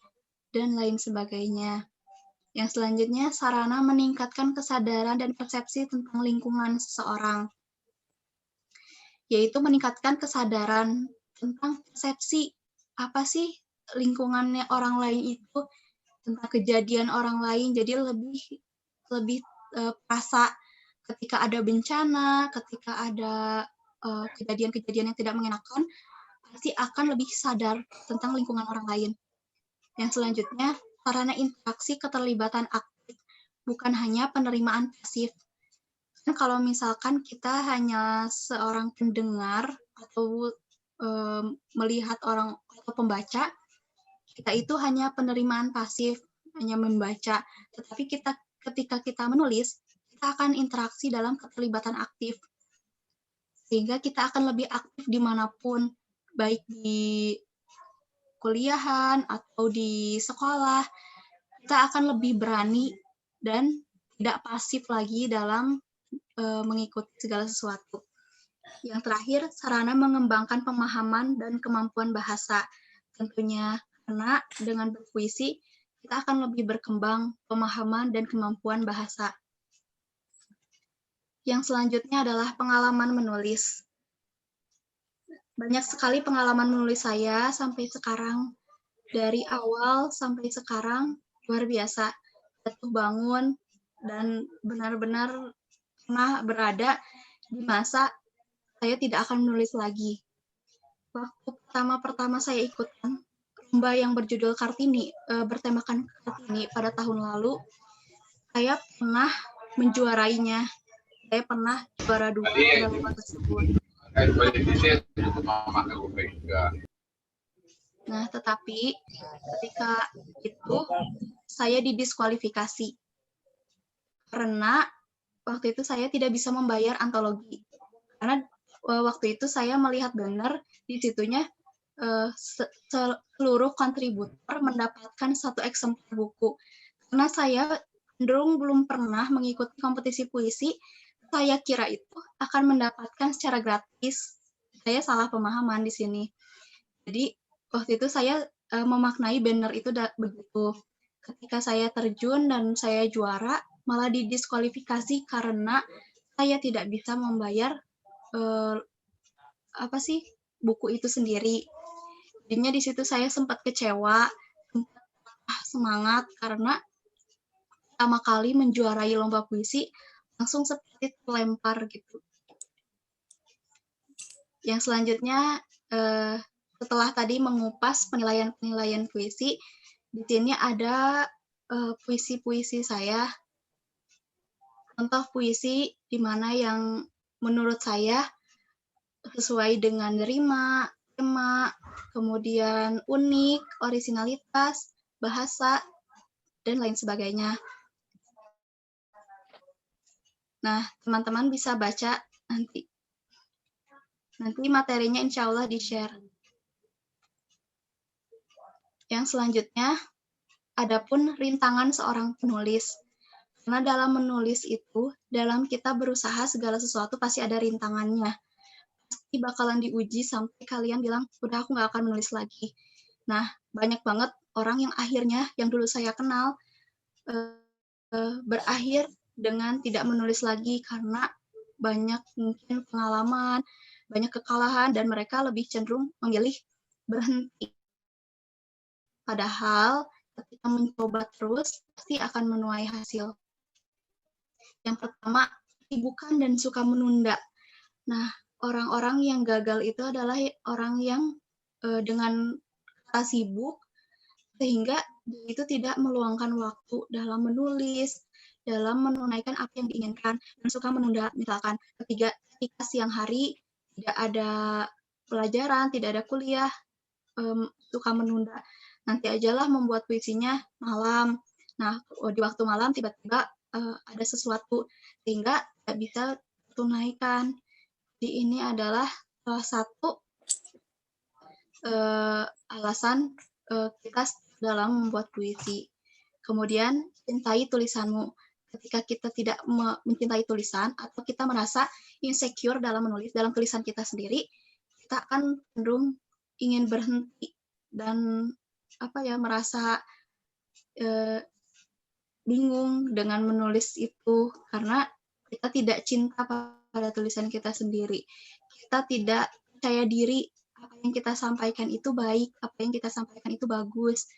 dan lain sebagainya. Yang selanjutnya, sarana meningkatkan kesadaran dan persepsi tentang lingkungan seseorang, yaitu meningkatkan kesadaran tentang persepsi, apa sih lingkungannya orang lain itu, tentang kejadian orang lain, jadi lebih perasa ketika ada bencana, ketika ada kejadian-kejadian yang tidak mengenakan, pasti akan lebih sadar tentang lingkungan orang lain. Yang selanjutnya, sarana interaksi keterlibatan aktif, bukan hanya penerimaan pasif. Kan kalau misalkan kita hanya seorang pendengar atau melihat orang atau pembaca, kita itu hanya penerimaan pasif, hanya membaca. Tetapi ketika kita menulis, kita akan interaksi dalam keterlibatan aktif. Sehingga kita akan lebih aktif dimanapun, baik di kuliahan atau di sekolah, kita akan lebih berani dan tidak pasif lagi dalam mengikuti segala sesuatu. Yang terakhir, sarana mengembangkan pemahaman dan kemampuan bahasa. Tentunya karena dengan berpuisi, kita akan lebih berkembang pemahaman dan kemampuan bahasa. Yang selanjutnya adalah pengalaman menulis. Banyak sekali pengalaman menulis saya sampai sekarang. Dari awal sampai sekarang, luar biasa. Jatuh bangun, dan benar-benar pernah berada di masa saya tidak akan menulis lagi. Waktu pertama saya ikutkan lomba yang berjudul Kartini, bertemakan Kartini pada tahun lalu, saya pernah menjuarainya. Saya pernah juara 2 pada lomba tersebut. Nah, tetapi ketika itu saya didiskualifikasi karena waktu itu saya tidak bisa membayar antologi. Karena waktu itu saya melihat benar di situnya seluruh kontributor mendapatkan 1 eksemplar buku. Karena saya cenderung belum pernah mengikuti kompetisi puisi, saya kira itu akan mendapatkan secara gratis. Saya salah pemahaman di sini. Jadi waktu itu saya memaknai banner itu begitu. Ketika saya terjun dan saya juara, malah didiskualifikasi karena saya tidak bisa membayar buku itu sendiri. Jadinya di situ saya sempat kecewa, sempat semangat karena pertama kali menjuarai lomba puisi langsung seperti terlempar gitu. Yang selanjutnya setelah tadi mengupas penilaian puisi, di sini ada puisi-puisi saya. Contoh puisi di mana yang menurut saya sesuai dengan rima, tema, kemudian unik, orisinalitas, bahasa, dan lain sebagainya. Nah, teman-teman bisa baca nanti. Nanti materinya insya Allah di-share. Yang selanjutnya, adapun rintangan seorang penulis. Karena dalam menulis itu, dalam kita berusaha segala sesuatu pasti ada rintangannya. Pasti bakalan diuji sampai kalian bilang, udah aku nggak akan menulis lagi. Nah, banyak banget orang yang akhirnya, yang dulu saya kenal, berakhir dengan tidak menulis lagi karena banyak mungkin pengalaman, banyak kekalahan, dan mereka lebih cenderung memilih berhenti. Padahal ketika mencoba terus, pasti akan menuai hasil. Yang pertama, sibukan dan suka menunda. Nah, orang-orang yang gagal itu adalah orang yang dengan kata sibuk, sehingga dia itu tidak meluangkan waktu dalam menulis, dalam menunaikan apa yang diinginkan, dan suka menunda. Misalkan ketika siang hari tidak ada pelajaran, tidak ada kuliah, suka menunda. Nanti ajalah membuat puisinya malam. Nah, di waktu malam tiba-tiba ada sesuatu sehingga tidak bisa tunaikan. Jadi ini adalah salah satu alasan kita dalam membuat puisi. Kemudian, cintai tulisanmu. Ketika kita tidak mencintai tulisan atau kita merasa insecure dalam menulis, dalam tulisan kita sendiri, kita akan cenderung ingin berhenti dan merasa bingung dengan menulis itu karena kita tidak cinta pada tulisan kita sendiri. Kita tidak percaya diri apa yang kita sampaikan itu baik, apa yang kita sampaikan itu bagus.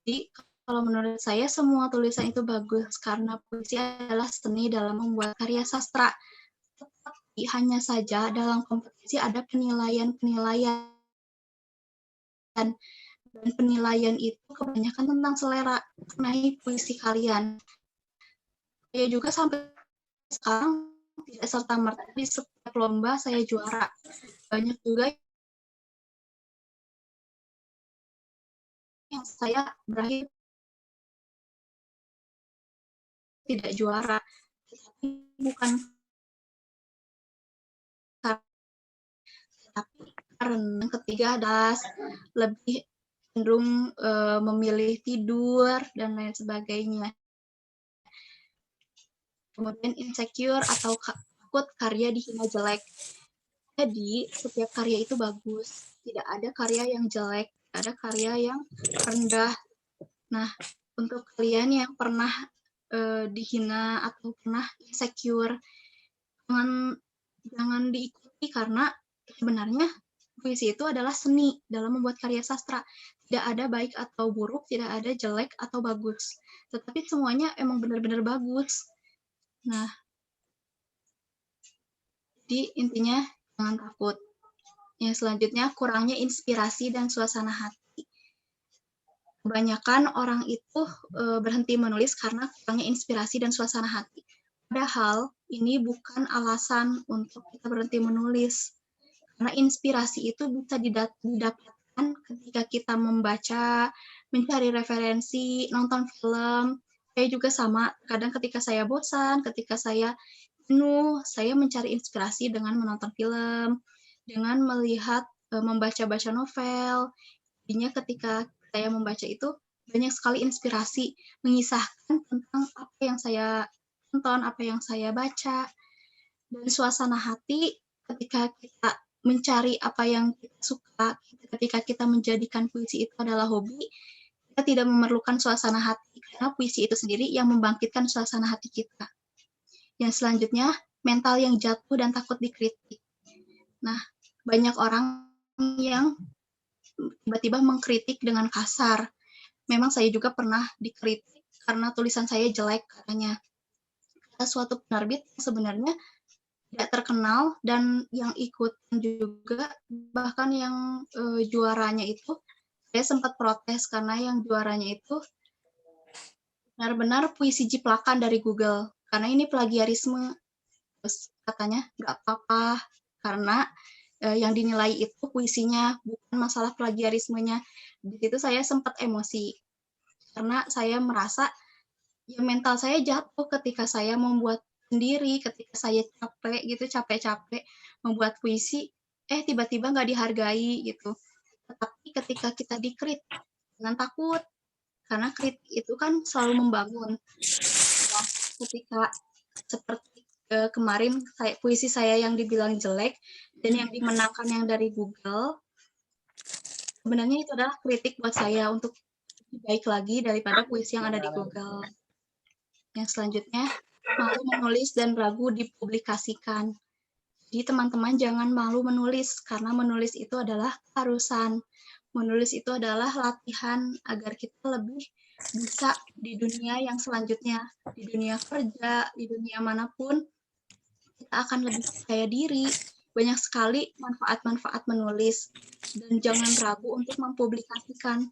Jadi kalau menurut saya semua tulisan itu bagus karena puisi adalah seni dalam membuat karya sastra. Tetapi hanya saja dalam kompetisi ada penilaian-penilaian. Dan penilaian itu kebanyakan tentang selera mengenai puisi kalian. Saya juga sampai sekarang tidak serta-merta di setiap lomba saya juara. Banyak juga yang saya berakhir tidak juara. Tapi bukan karena ketiga adalah lebih cenderung memilih tidur dan lain sebagainya. Kemudian insecure atau takut karya dihina jelek. Jadi setiap karya itu bagus. Tidak ada karya yang jelek, tidak ada karya yang rendah. Nah, untuk kalian yang pernah dihina atau pernah insecure, jangan diikuti karena sebenarnya puisi itu adalah seni dalam membuat karya sastra. Tidak ada baik atau buruk, tidak ada jelek atau bagus. Tetapi semuanya emang benar-benar bagus. Nah, jadi intinya jangan takut. Yang selanjutnya, kurangnya inspirasi dan suasana hati. Kebanyakan orang itu berhenti menulis karena kurangnya inspirasi dan suasana hati. Padahal ini bukan alasan untuk kita berhenti menulis. Karena inspirasi itu bisa didapatkan ketika kita membaca, mencari referensi, nonton film. Saya juga sama, kadang ketika saya bosan, ketika saya jenuh, saya mencari inspirasi dengan menonton film, dengan melihat, membaca-baca novel. Jadinya ketika saya membaca itu, banyak sekali inspirasi, mengisahkan tentang apa yang saya tonton, apa yang saya baca. Dan suasana hati ketika kita mencari apa yang kita suka, ketika kita menjadikan puisi itu adalah hobi, kita tidak memerlukan suasana hati, karena puisi itu sendiri yang membangkitkan suasana hati kita. Yang selanjutnya, mental yang jatuh dan takut dikritik. Nah, banyak orang yang tiba-tiba mengkritik dengan kasar. Memang saya juga pernah dikritik karena tulisan saya jelek katanya. Ada suatu penerbit sebenarnya tidak terkenal dan yang ikut juga, bahkan yang juaranya itu, saya sempat protes karena yang juaranya itu benar-benar puisi jiplakan dari Google, karena ini plagiarisme. Terus katanya nggak apa-apa, karena yang dinilai itu puisinya, bukan masalah plagiarismenya. Di situ saya sempat emosi, karena saya merasa ya mental saya jatuh ketika saya membuat sendiri ketika saya capek gitu, capek-capek membuat puisi, tiba-tiba nggak dihargai gitu. Tetapi ketika kita dikritik, jangan takut, karena kritik itu kan selalu membangun. Nah, ketika seperti kemarin puisi saya yang dibilang jelek dan yang dimenangkan yang dari Google, sebenarnya itu adalah kritik buat saya untuk lebih baik lagi daripada puisi yang ada di Google. Yang selanjutnya, malu menulis dan ragu dipublikasikan. Jadi teman-teman jangan malu menulis, karena menulis itu adalah keharusan. Menulis itu adalah latihan agar kita lebih bisa di dunia yang selanjutnya, di dunia kerja, di dunia manapun, kita akan lebih percaya diri. Banyak sekali manfaat-manfaat menulis, dan jangan ragu untuk mempublikasikan,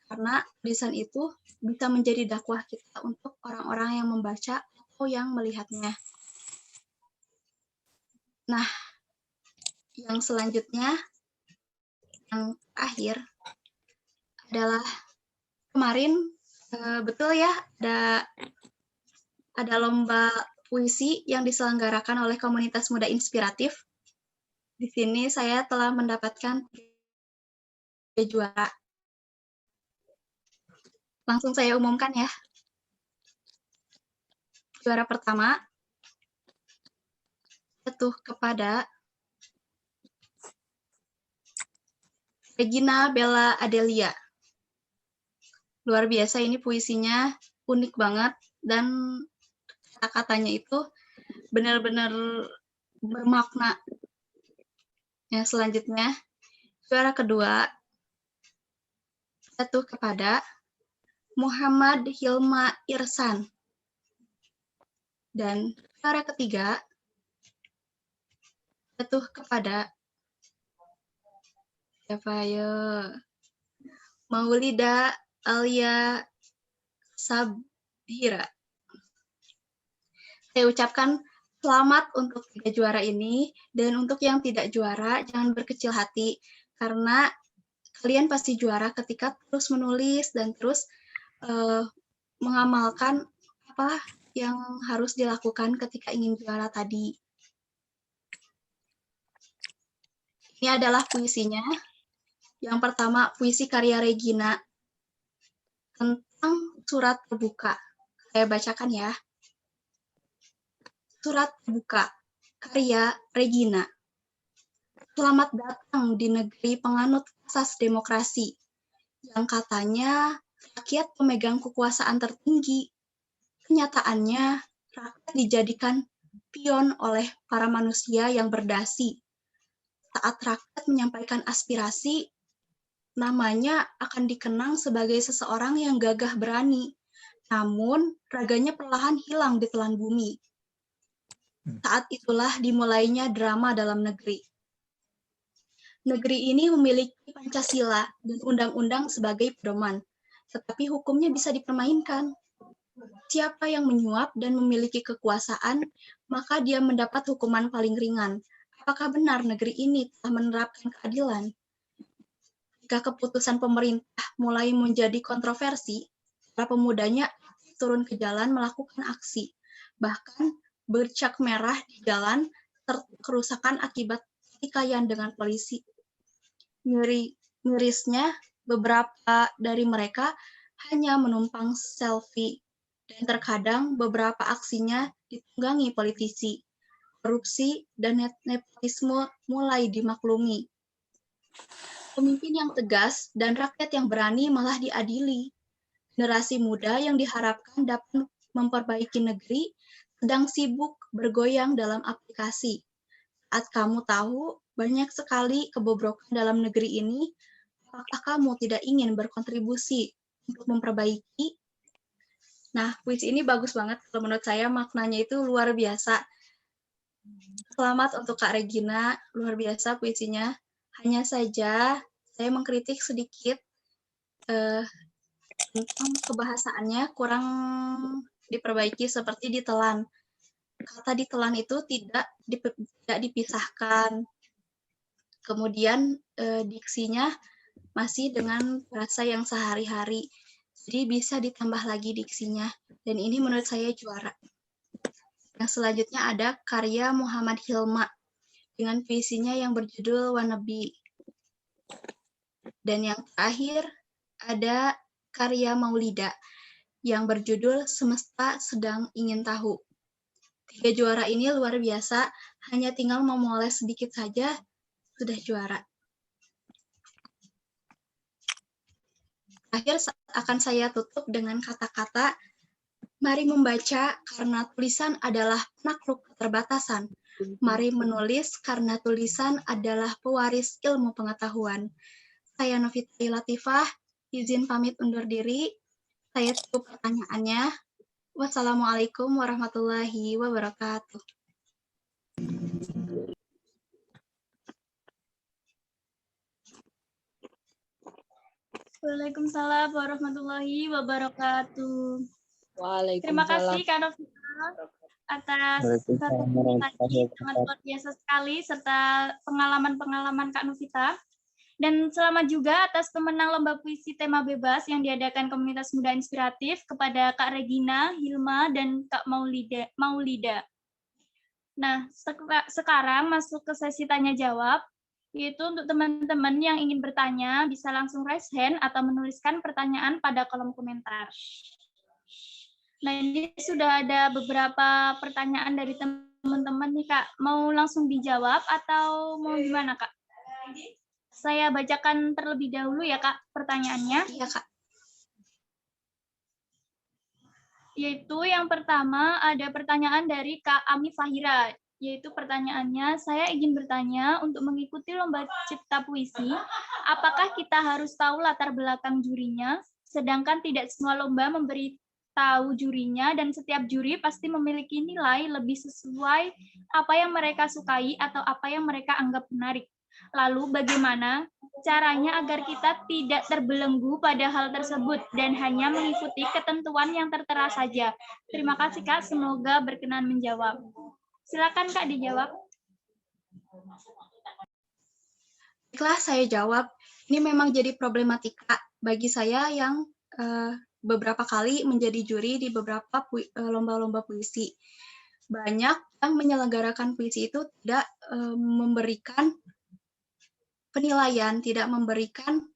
karena tulisan itu bisa menjadi dakwah kita untuk orang-orang yang membaca atau yang melihatnya. Nah, yang selanjutnya, yang terakhir adalah kemarin betul ya ada lomba puisi yang diselenggarakan oleh komunitas muda inspiratif. Di sini saya telah mendapatkan 3 juara. Langsung saya umumkan ya. Juara pertama jatuh kepada Regina Bella Adelia. Luar biasa, ini puisinya unik banget dan kata-katanya itu benar-benar bermakna. Yang selanjutnya, juara kedua jatuh kepada Muhammad Hilma Irsan. Dan juara ketiga jatuh kepada siapa ya? Maulida Alia Sabhira. Saya ucapkan selamat untuk 3 juara ini, dan untuk yang tidak juara jangan berkecil hati, karena kalian pasti juara ketika terus menulis dan terus mengamalkan apa yang harus dilakukan ketika ingin juara tadi. Ini adalah puisinya. Yang pertama, puisi karya Regina tentang surat terbuka. Saya bacakan ya. Surat terbuka, karya Regina. Selamat datang di negeri penganut asas demokrasi, yang katanya rakyat pemegang kekuasaan tertinggi. Kenyataannya, rakyat dijadikan pion oleh para manusia yang berdasi. Saat rakyat menyampaikan aspirasi, namanya akan dikenang sebagai seseorang yang gagah berani, namun raganya perlahan hilang di telan bumi. Saat itulah dimulainya drama dalam negeri. Negeri ini memiliki Pancasila dan undang-undang sebagai pedoman, tetapi hukumnya bisa dipermainkan. Siapa yang menyuap dan memiliki kekuasaan, maka dia mendapat hukuman paling ringan. Apakah benar negeri ini telah menerapkan keadilan? Jika keputusan pemerintah mulai menjadi kontroversi, para pemudanya turun ke jalan melakukan aksi. Bahkan bercak merah di jalan kerusakan akibat pertikaian dengan polisi. Mirisnya, beberapa dari mereka hanya menumpang selfie, dan terkadang beberapa aksinya ditunggangi politisi. Korupsi dan nepotisme mulai dimaklumi. Pemimpin yang tegas dan rakyat yang berani malah diadili. Generasi muda yang diharapkan dapat memperbaiki negeri sedang sibuk bergoyang dalam aplikasi. Saat kamu tahu banyak sekali kebobrokan dalam negeri ini, apakah kamu tidak ingin berkontribusi untuk memperbaiki? Nah, puisi ini bagus banget. Kalau menurut saya maknanya itu luar biasa. Selamat untuk Kak Regina, luar biasa puisinya. Hanya saja saya mengkritik sedikit tentang kebahasaannya kurang diperbaiki seperti ditelan. Kata ditelan itu tidak dipisahkan. Kemudian diksinya masih dengan bahasa yang sehari-hari. Jadi bisa ditambah lagi diksinya. Dan ini menurut saya juara. Yang selanjutnya ada karya Muhammad Hilma dengan puisinya yang berjudul Wannabe. Dan yang terakhir ada karya Maulida yang berjudul Semesta Sedang Ingin Tahu. 3 juara ini luar biasa, hanya tinggal memoles sedikit saja, sudah juara. Akhir akan saya tutup dengan kata-kata, mari membaca karena tulisan adalah penakluk keterbatasan. Mari menulis karena tulisan adalah pewaris ilmu pengetahuan. Saya Novita Latifah, izin pamit undur diri. Saya tutup pertanyaannya. Wassalamualaikum warahmatullahi wabarakatuh. Waalaikumsalam warahmatullahi wabarakatuh. Terima Waalaikumsalam. kasih Kak Novita atas presentasi tadi, sangat luar biasa sekali serta pengalaman-pengalaman Kak Novita. Dan selamat juga atas pemenang lomba puisi tema bebas yang diadakan Komunitas Muda Inspiratif kepada Kak Regina, Hilma, dan Kak Maulida. Nah, sekarang masuk ke sesi tanya jawab, yaitu untuk teman-teman yang ingin bertanya bisa langsung raise hand atau menuliskan pertanyaan pada kolom komentar. Nah, ini sudah ada beberapa pertanyaan dari teman-teman nih, Kak. Mau langsung dijawab atau mau gimana, Kak? Saya bacakan terlebih dahulu ya, Kak, pertanyaannya. Iya, Kak. Yaitu yang pertama ada pertanyaan dari Kak Ami Fahira. Yaitu pertanyaannya, saya ingin bertanya untuk mengikuti lomba cipta puisi, apakah kita harus tahu latar belakang jurinya, sedangkan tidak semua lomba memberi tahu jurinya dan setiap juri pasti memiliki nilai lebih sesuai apa yang mereka sukai atau apa yang mereka anggap menarik. Lalu bagaimana caranya agar kita tidak terbelenggu pada hal tersebut dan hanya mengikuti ketentuan yang tertera saja? Terima kasih Kak, semoga berkenan menjawab. Silakan Kak dijawab. Baiklah, saya jawab. Ini memang jadi problematika bagi saya yang beberapa kali menjadi juri di beberapa lomba-lomba puisi. Banyak yang menyelenggarakan puisi itu tidak memberikan penilaian, tidak memberikan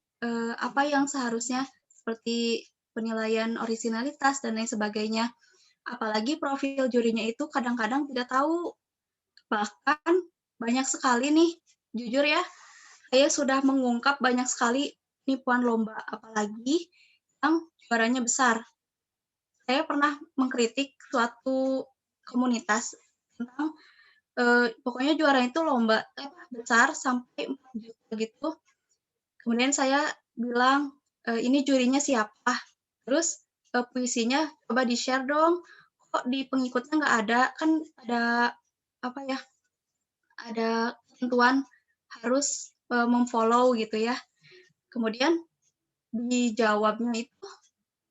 apa yang seharusnya seperti penilaian orisinalitas dan lain sebagainya. Apalagi profil jurinya itu kadang-kadang tidak tahu. Bahkan banyak sekali nih, jujur ya, saya sudah mengungkap banyak sekali penipuan lomba, apalagi yang juaranya besar. Saya pernah mengkritik suatu komunitas tentang pokoknya juara itu lomba besar sampai 4 juta gitu. Kemudian saya bilang, ini jurinya siapa? Terus puisinya coba di-share dong. Kok di pengikutnya nggak ada? Kan ada apa ya? Ada ketentuan harus memfollow gitu ya. Kemudian dijawabnya itu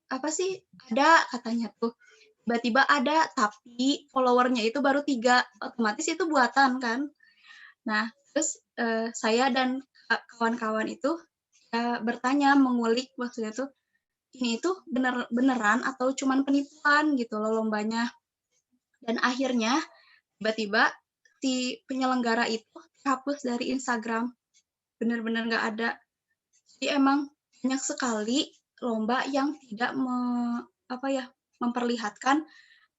apa sih? Ada katanya tuh. Tiba-tiba ada, tapi followernya itu baru 3, otomatis itu buatan kan. Nah, terus saya dan kawan-kawan itu bertanya, mengulik maksudnya tuh, ini itu beneran atau cuman penipuan gitu loh lombanya. Dan akhirnya tiba-tiba si penyelenggara itu hapus dari Instagram, bener-bener nggak ada. Jadi emang banyak sekali lomba yang tidak memperlihatkan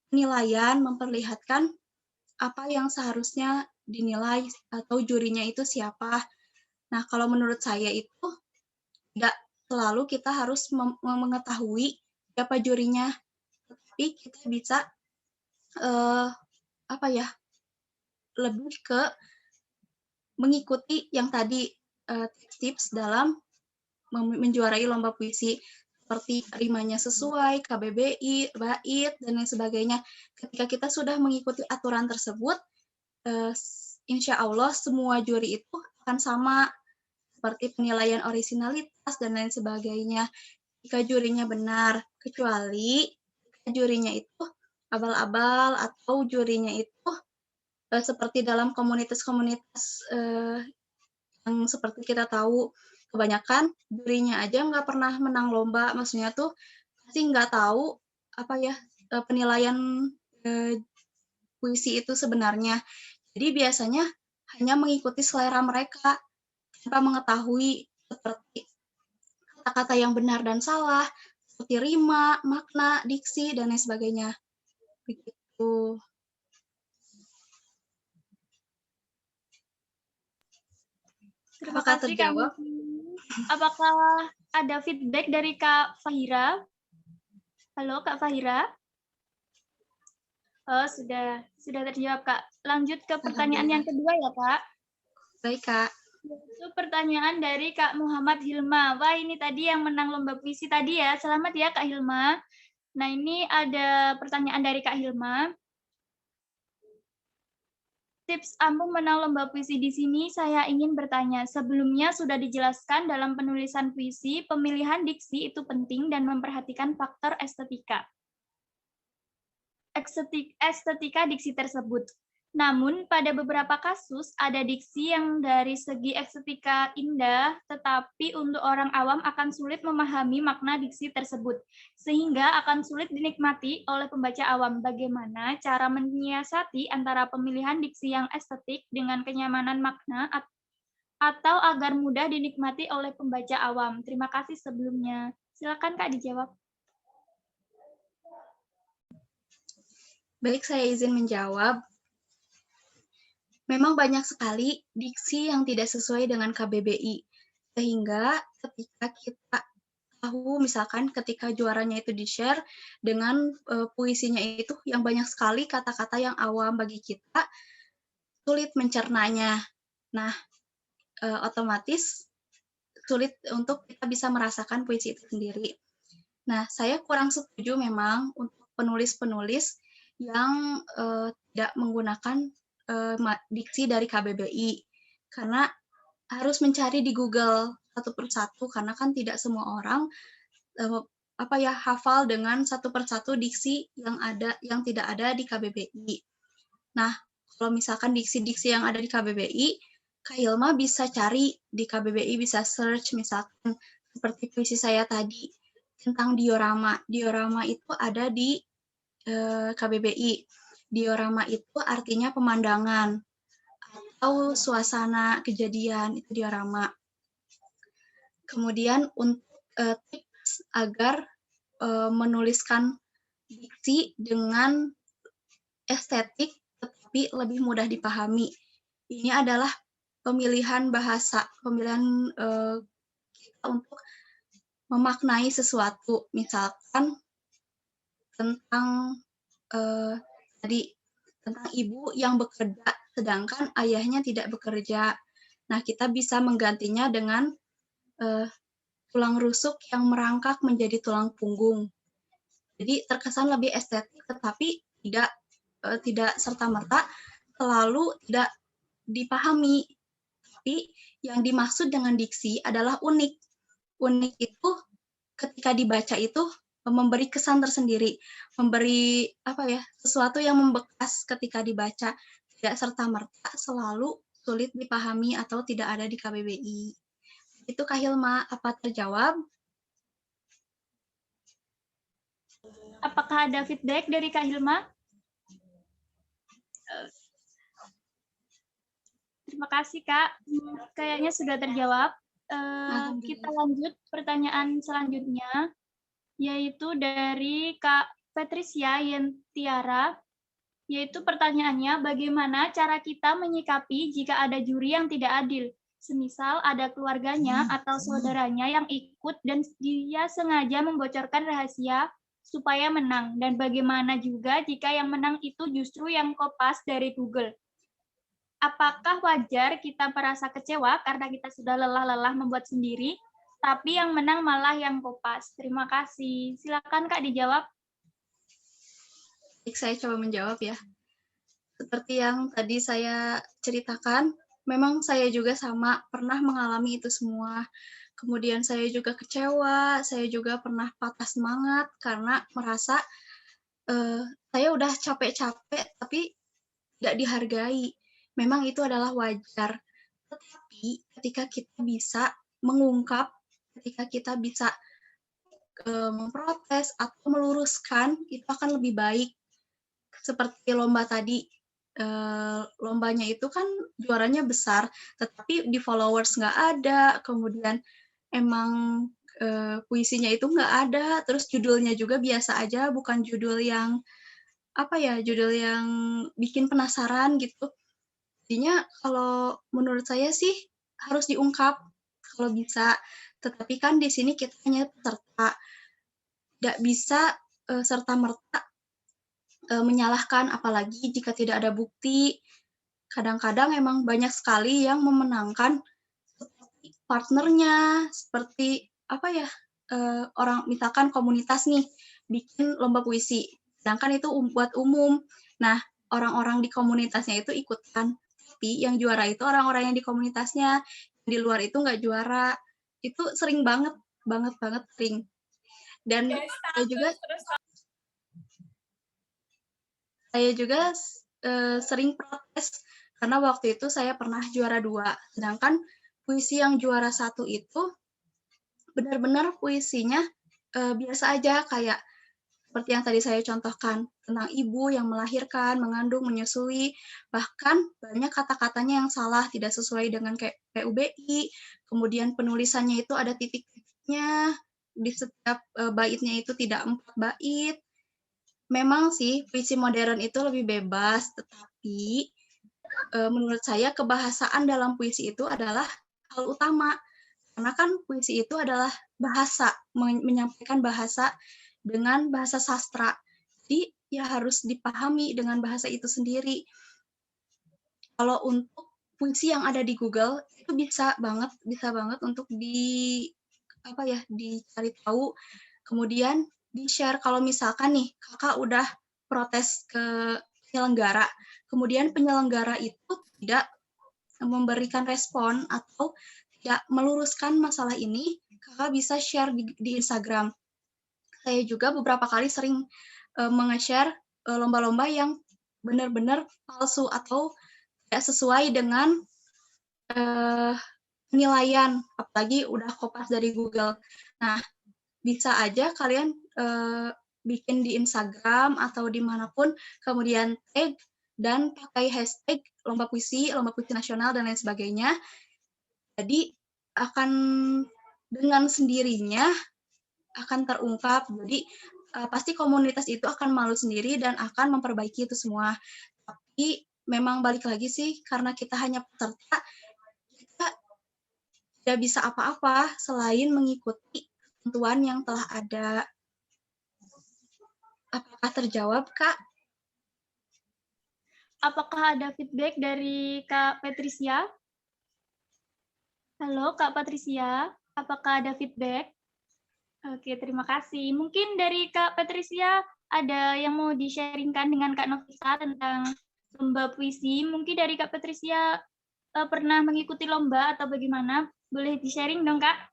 penilaian, memperlihatkan apa yang seharusnya dinilai atau jurinya itu siapa. Nah, kalau menurut saya itu tidak selalu kita harus mengetahui siapa jurinya, tapi kita bisa lebih ke mengikuti yang tadi tips dalam menjuarai lomba puisi. Seperti rimanya sesuai, KBBI, bait, dan lain sebagainya. Ketika kita sudah mengikuti aturan tersebut, insya Allah semua juri itu akan sama, seperti penilaian orisinalitas dan lain sebagainya. Jika jurinya benar, kecuali jurinya itu abal-abal atau jurinya itu seperti dalam komunitas-komunitas yang seperti kita tahu, kebanyakan jurinya aja nggak pernah menang lomba, maksudnya tuh pasti nggak tahu penilaian puisi itu sebenarnya. Jadi biasanya hanya mengikuti selera mereka tanpa mengetahui seperti kata-kata yang benar dan salah, seperti rima, makna, diksi, dan lain sebagainya. Begitu. Terima Apakah kasih Kak terjawab? Niki. Apakah ada feedback dari Kak Fahira? Halo Kak Fahira? Oh, sudah terjawab Kak. Lanjut ke pertanyaan yang kedua ya Kak. Baik, Kak. Itu pertanyaan dari Kak Muhammad Hilma. Wah, ini tadi yang menang lomba puisi tadi ya. Selamat ya Kak Hilma. Nah, ini ada pertanyaan dari Kak Hilma. Tips ampuh menang lomba puisi di sini saya ingin bertanya. Sebelumnya sudah dijelaskan dalam penulisan puisi, pemilihan diksi itu penting dan memperhatikan faktor estetika. Estetika diksi tersebut. Namun, pada beberapa kasus, ada diksi yang dari segi estetika indah, tetapi untuk orang awam akan sulit memahami makna diksi tersebut, sehingga akan sulit dinikmati oleh pembaca awam. Bagaimana cara menyiasati antara pemilihan diksi yang estetik dengan kenyamanan makna, atau agar mudah dinikmati oleh pembaca awam? Terima kasih sebelumnya. Silakan Kak dijawab. Baik, saya izin menjawab. Memang banyak sekali diksi yang tidak sesuai dengan KBBI, sehingga ketika kita tahu, misalkan ketika juaranya itu di-share dengan puisinya itu yang banyak sekali kata-kata yang awam bagi kita, sulit mencernanya. Nah, otomatis sulit untuk kita bisa merasakan puisi itu sendiri. Nah, saya kurang setuju memang untuk penulis-penulis yang tidak menggunakan diksi dari KBBI, karena harus mencari di Google satu persatu, karena kan tidak semua orang hafal dengan satu persatu diksi yang tidak ada di KBBI. Nah, kalau misalkan diksi-diksi yang ada di KBBI, Kak Hilma bisa cari di KBBI, bisa search misalkan seperti puisi saya tadi tentang diorama. Diorama itu ada di KBBI. Diorama itu artinya pemandangan atau suasana kejadian, itu diorama. Kemudian untuk tips agar menuliskan diksi dengan estetik tetapi lebih mudah dipahami. Ini adalah pemilihan bahasa, pemilihan kita untuk memaknai sesuatu. Misalkan tentang tentang ibu yang bekerja sedangkan ayahnya tidak bekerja. Nah, kita bisa menggantinya dengan tulang rusuk yang merangkak menjadi tulang punggung. Jadi terkesan lebih estetik, tetapi tidak serta-merta selalu tidak dipahami. Tapi yang dimaksud dengan diksi adalah unik. Unik itu ketika dibaca itu memberi kesan tersendiri, memberi sesuatu yang membekas ketika dibaca, tidak serta-merta selalu sulit dipahami atau tidak ada di KBBI. Itu Kak Hilma, apa terjawab? Apakah ada feedback dari Kak Hilma? Terima kasih Kak, kayaknya sudah terjawab. Kita lanjut pertanyaan selanjutnya, yaitu dari Kak Patricia Yentiara, yaitu pertanyaannya, bagaimana cara kita menyikapi jika ada juri yang tidak adil? Semisal ada keluarganya atau saudaranya yang ikut dan dia sengaja membocorkan rahasia supaya menang. Dan bagaimana juga jika yang menang itu justru yang kopas dari Google? Apakah wajar kita merasa kecewa karena kita sudah lelah-lelah membuat sendiri, tapi yang menang malah yang kopas? Terima kasih. Silakan Kak dijawab. Baik, saya coba menjawab ya. Seperti yang tadi saya ceritakan, memang saya juga sama pernah mengalami itu semua. Kemudian saya juga kecewa, saya juga pernah patah semangat karena merasa saya udah capek-capek tapi tidak dihargai. Memang itu adalah wajar. Tetapi ketika kita bisa mengungkap, ketika kita bisa memprotes atau meluruskan, itu akan lebih baik. seperti lomba tadi, lombanya itu kan juaranya besar, tetapi di followers nggak ada, kemudian emang puisinya itu nggak ada, terus judulnya juga biasa aja, bukan judul yang judul yang bikin penasaran gitu. Jadinya kalau menurut saya sih harus diungkap kalau bisa, tetapi kan di sini kita hanya peserta, tidak bisa serta-merta menyalahkan, apalagi jika tidak ada bukti. Kadang-kadang emang banyak sekali yang memenangkan seperti partnernya, seperti orang misalkan komunitas nih bikin lomba puisi, sedangkan itu buat umum. Nah, orang-orang di komunitasnya itu ikutan, tapi yang juara itu orang-orang yang di komunitasnya, di luar itu nggak juara. Itu sering banget sering. Dan saya juga sering protes karena waktu itu saya pernah juara 2, sedangkan puisi yang juara 1 itu benar-benar puisinya biasa aja, kayak seperti yang tadi saya contohkan, tentang ibu yang melahirkan, mengandung, menyusui, bahkan banyak kata-katanya yang salah, tidak sesuai dengan PUBI, kemudian penulisannya itu ada titik-titiknya, di setiap baitnya itu tidak 4 bait. Memang sih puisi modern itu lebih bebas, tetapi menurut saya kebahasaan dalam puisi itu adalah hal utama. Karena kan puisi itu adalah bahasa, menyampaikan bahasa dengan bahasa sastra. Jadi ya harus dipahami dengan bahasa itu sendiri. Kalau untuk puisi yang ada di Google itu bisa banget untuk dicari tahu, kemudian di-share. Kalau misalkan nih kakak udah protes ke penyelenggara, kemudian penyelenggara itu tidak memberikan respon atau tidak meluruskan masalah ini, kakak bisa share di Instagram. Saya juga beberapa kali sering menge-share lomba-lomba yang benar-benar palsu atau tidak sesuai dengan penilaian, apalagi udah kopas dari Google. Nah, bisa aja kalian bikin di Instagram atau dimanapun, kemudian tag dan pakai hashtag lomba puisi nasional, dan lain sebagainya. Jadi akan dengan sendirinya akan terungkap. Jadi pasti komunitas itu akan malu sendiri dan akan memperbaiki itu semua. Tapi memang balik lagi sih, karena kita hanya peserta, kita tidak bisa apa-apa selain mengikuti ketentuan yang telah ada. Apakah terjawab, Kak? Apakah ada feedback dari Kak Patricia? Halo, Kak Patricia. Apakah ada feedback? Oke, terima kasih. Mungkin dari Kak Patricia ada yang mau di-sharingkan dengan Kak Novita tentang lomba puisi. Mungkin dari Kak Patricia pernah mengikuti lomba atau bagaimana? Boleh di-sharing dong, Kak?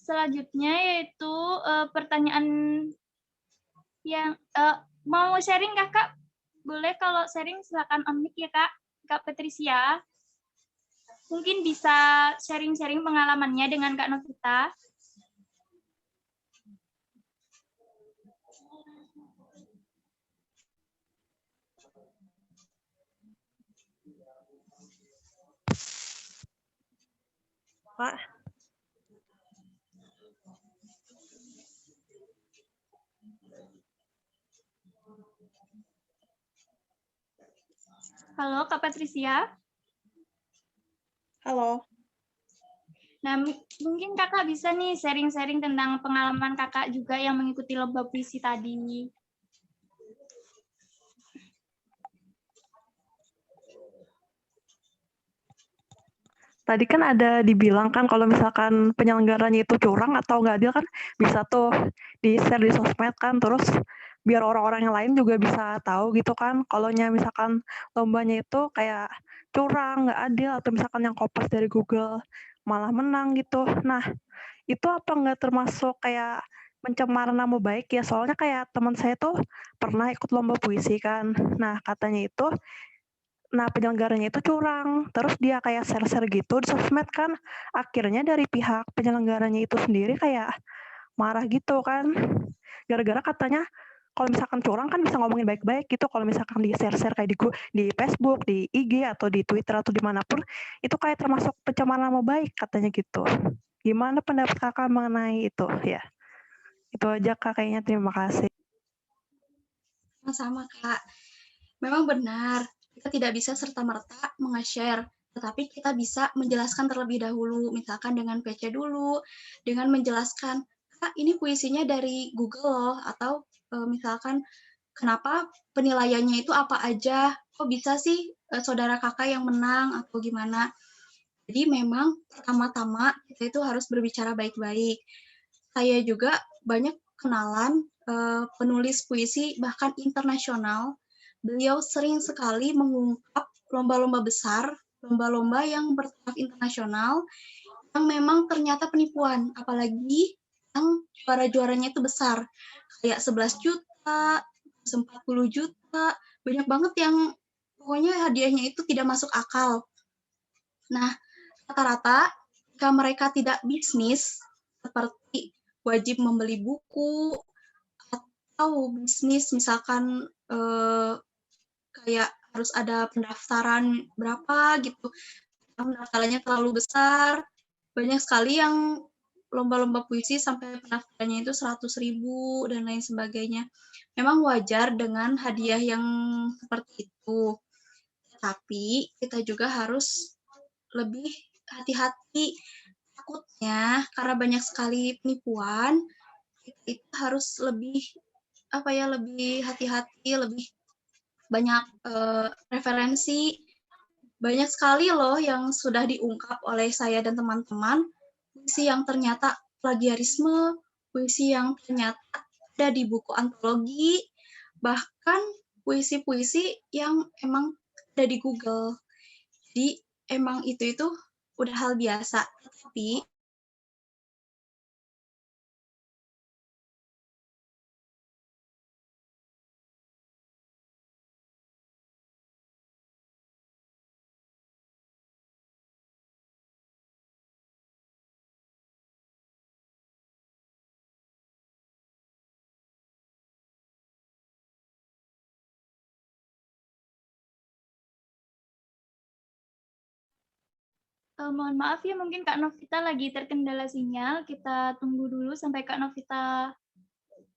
Selanjutnya yaitu pertanyaan yang mau sharing Kakak? Boleh kalau sharing silakan unmute ya Kak Patricia. Mungkin bisa sharing-sharing pengalamannya dengan Kak Novita. Pak. Halo Kak Patricia. Halo. Nah, mungkin Kakak bisa nih sharing-sharing tentang pengalaman Kakak juga yang mengikuti lomba puisi tadi. Tadi kan ada dibilang kan kalau misalkan penyelenggaranya itu curang atau nggak adil kan bisa tuh di-share di sosmed kan, terus biar orang-orang yang lain juga bisa tahu gitu kan kalau misalkan lombanya itu kayak curang, nggak adil, atau misalkan yang kopas dari Google malah menang gitu. Nah, itu apa nggak termasuk kayak pencemaran nama baik ya? Soalnya kayak teman saya tuh pernah ikut lomba puisi kan. Nah, katanya itu penyelenggaranya itu curang, terus dia kayak share-share gitu di sosmed kan, akhirnya dari pihak penyelenggaranya itu sendiri kayak marah gitu kan. Gara-gara katanya kalau misalkan curang kan bisa ngomongin baik-baik gitu, kalau misalkan di share-share kayak di Facebook, di IG, atau di Twitter, atau dimanapun, itu kayak termasuk pencemaran nama baik katanya gitu. Gimana pendapat kakak mengenai itu ya? Itu aja kak kayaknya, terima kasih. Sama-sama, Kak. Memang benar, kita tidak bisa serta-merta menge-share, tetapi kita bisa menjelaskan terlebih dahulu, misalkan dengan PC dulu, dengan menjelaskan, Kak, ini puisinya dari Google loh, atau misalkan, kenapa penilaiannya itu apa aja, kok bisa sih saudara kakak yang menang, atau gimana. Jadi memang pertama-tama kita itu harus berbicara baik-baik. Saya juga banyak kenalan penulis puisi bahkan internasional. Beliau sering sekali mengungkap lomba-lomba besar, lomba-lomba yang bertaraf internasional, yang memang ternyata penipuan, apalagi yang juara-juaranya itu besar, kayak 11 juta, 40 juta, banyak banget yang pokoknya hadiahnya itu tidak masuk akal. Nah, rata-rata jika mereka tidak bisnis, seperti wajib membeli buku, atau bisnis misalkan kayak harus ada pendaftaran berapa gitu, pendaftarannya terlalu besar, banyak sekali yang lomba-lomba puisi sampai pendaftarannya itu 100.000 dan lain sebagainya. Memang wajar dengan hadiah yang seperti itu, tapi kita juga harus lebih hati-hati. Takutnya karena banyak sekali penipuan, kita harus lebih lebih hati-hati, lebih banyak referensi. Banyak sekali loh yang sudah diungkap oleh saya dan teman-teman, puisi yang ternyata plagiarisme, puisi yang ternyata ada di buku antologi, bahkan puisi-puisi yang emang ada di Google. Jadi emang itu udah hal biasa, tapi Mohon maaf ya, mungkin Kak Novita lagi terkendala sinyal. Kita tunggu dulu sampai Kak Novita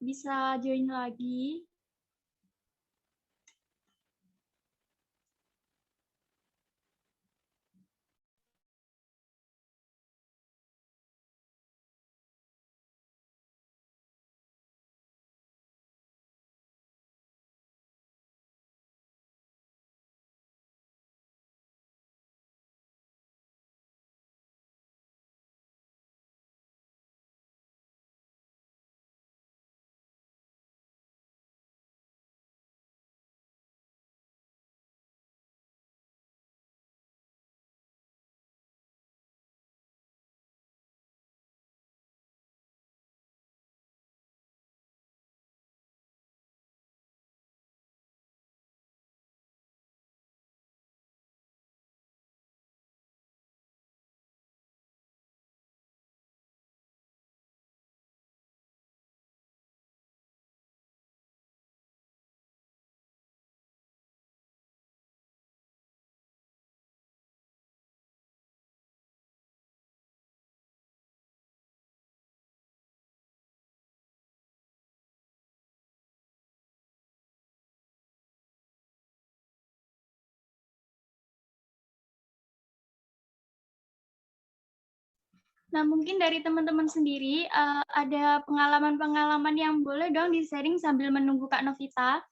bisa join lagi. Nah, mungkin dari teman-teman sendiri ada pengalaman-pengalaman yang boleh dong di-sharing sambil menunggu Kak Novita.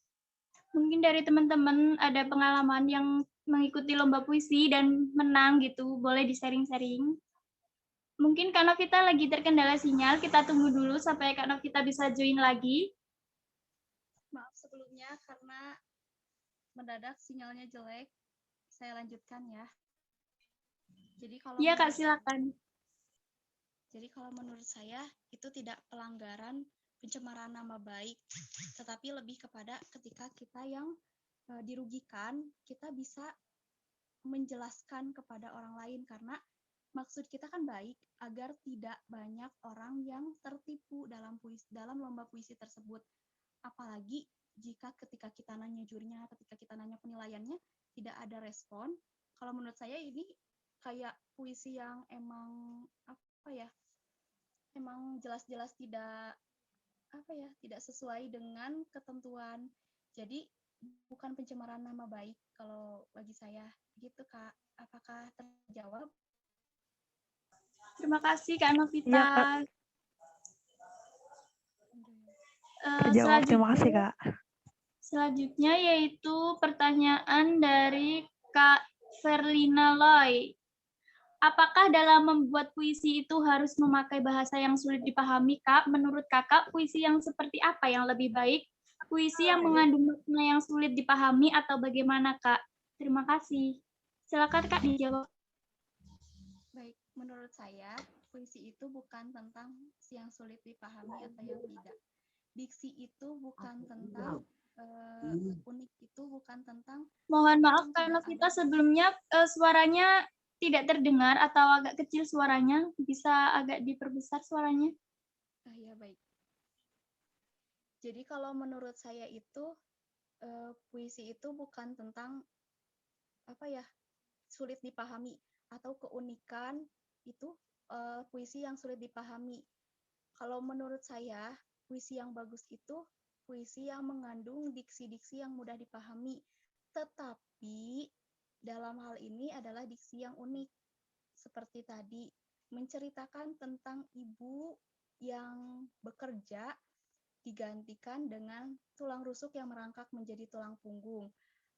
Mungkin dari teman-teman ada pengalaman yang mengikuti lomba puisi dan menang gitu, boleh di-sharing-sharing. Mungkin Kak Novita lagi terkendala sinyal, kita tunggu dulu sampai Kak Novita bisa join lagi. Maaf sebelumnya karena mendadak sinyalnya jelek. Saya lanjutkan ya. Jadi kalau Iya Kak, silakan. Jadi kalau menurut saya itu tidak pelanggaran pencemaran nama baik, tetapi lebih kepada ketika kita yang dirugikan, kita bisa menjelaskan kepada orang lain karena maksud kita kan baik agar tidak banyak orang yang tertipu dalam lomba puisi tersebut. Apalagi jika ketika kita nanya jurinya, ketika kita nanya penilaiannya, tidak ada respon. Kalau menurut saya ini kayak puisi yang emang emang jelas-jelas tidak tidak sesuai dengan ketentuan. Jadi bukan pencemaran nama baik kalau bagi saya. Gitu, Kak. Apakah terjawab? Terima kasih Kak Novita. Iya, Kak. Terjawab, terima kasih, Kak. Selanjutnya yaitu pertanyaan dari Kak Verlina Loy. Apakah dalam membuat puisi itu harus memakai bahasa yang sulit dipahami, Kak? Menurut Kakak, puisi yang seperti apa yang lebih baik? Puisi yang mengandung makna yang sulit dipahami atau bagaimana, Kak? Terima kasih. Silakan Kak dijawab. Baik, menurut saya puisi itu bukan tentang yang sulit dipahami atau yang tidak. Diksi itu bukan tentang unik itu bukan tentang. Mohon maaf Kak Novita, sebelumnya suaranya tidak terdengar atau agak kecil suaranya, bisa agak diperbesar suaranya. Ya baik. Jadi kalau menurut saya itu puisi itu bukan tentang sulit dipahami atau keunikan itu puisi yang sulit dipahami. Kalau menurut saya puisi yang bagus itu puisi yang mengandung diksi-diksi yang mudah dipahami, tetapi dalam hal ini adalah diksi yang unik. Seperti tadi, menceritakan tentang ibu yang bekerja digantikan dengan tulang rusuk yang merangkak menjadi tulang punggung.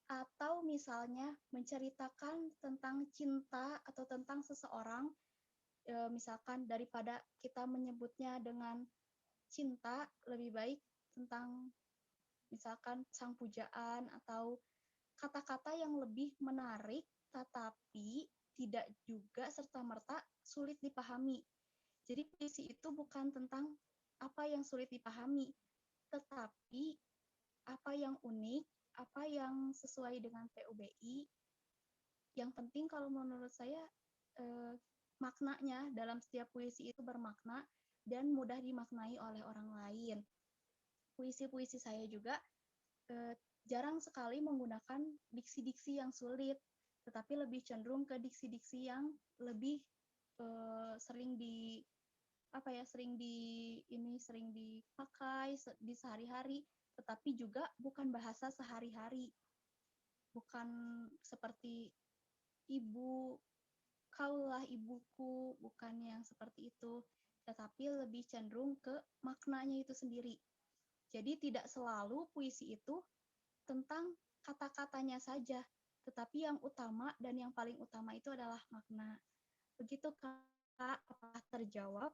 Atau misalnya menceritakan tentang cinta atau tentang seseorang, misalkan daripada kita menyebutnya dengan cinta, lebih baik tentang misalkan sang pujaan atau kata-kata yang lebih menarik tetapi tidak juga serta-merta sulit dipahami. Jadi puisi itu bukan tentang apa yang sulit dipahami, tetapi apa yang unik, apa yang sesuai dengan PUBI. Yang penting kalau menurut saya maknanya dalam setiap puisi itu bermakna dan mudah dimaknai oleh orang lain. Puisi-puisi saya juga jarang sekali menggunakan diksi-diksi yang sulit, tetapi lebih cenderung ke diksi-diksi yang lebih sering dipakai di sehari-hari, tetapi juga bukan bahasa sehari-hari. Bukan seperti ibu, kaulah ibuku, bukan yang seperti itu, tetapi lebih cenderung ke maknanya itu sendiri. Jadi tidak selalu puisi itu tentang kata-katanya saja, tetapi yang utama dan yang paling utama itu adalah makna. Begitu Kak, apakah terjawab?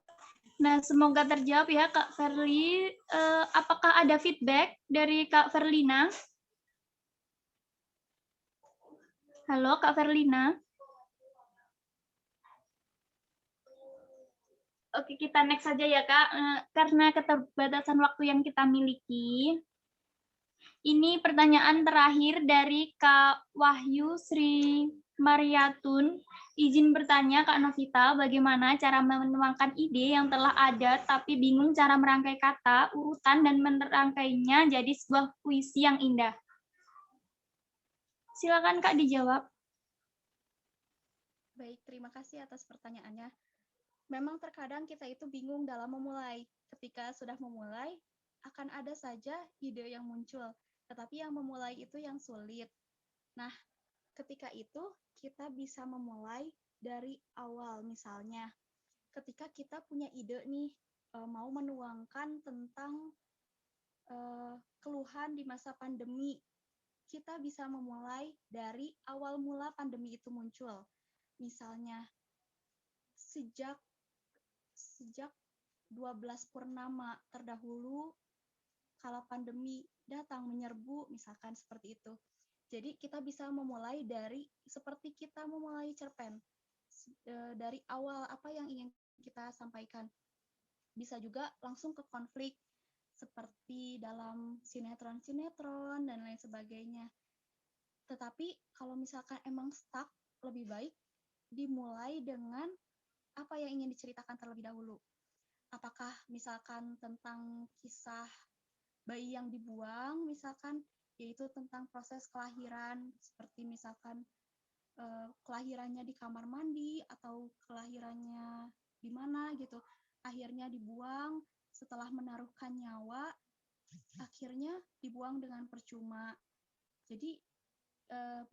Nah, semoga terjawab ya Kak Verli. Apakah ada feedback dari Kak Verlina? Halo Kak Verlina. Oke, kita next saja ya Kak. Karena keterbatasan waktu yang kita miliki. Ini pertanyaan terakhir dari Kak Wahyu Sri Mariatun. Izin bertanya Kak Novita, bagaimana cara menuangkan ide yang telah ada tapi bingung cara merangkai kata, urutan, dan merangkainya jadi sebuah puisi yang indah? Silakan Kak dijawab. Baik, terima kasih atas pertanyaannya. Memang terkadang kita itu bingung dalam memulai. Ketika sudah memulai, akan ada saja ide yang muncul, tetapi yang memulai itu yang sulit. Nah, ketika itu kita bisa memulai dari awal. Misalnya, ketika kita punya ide nih, mau menuangkan tentang keluhan di masa pandemi, kita bisa memulai dari awal mula pandemi itu muncul. Misalnya, sejak 12 purnama terdahulu, kala pandemi datang menyerbu, misalkan seperti itu. Jadi kita bisa memulai dari seperti kita memulai cerpen, dari awal apa yang ingin kita sampaikan. Bisa juga langsung ke konflik, seperti dalam sinetron-sinetron dan lain sebagainya. Tetapi kalau misalkan emang stuck, lebih baik dimulai dengan apa yang ingin diceritakan terlebih dahulu. Apakah misalkan tentang kisah bayi yang dibuang, misalkan, yaitu tentang proses kelahiran, seperti misalkan kelahirannya di kamar mandi atau kelahirannya di mana gitu, akhirnya dibuang setelah menaruhkan nyawa, akhirnya dibuang dengan percuma. Jadi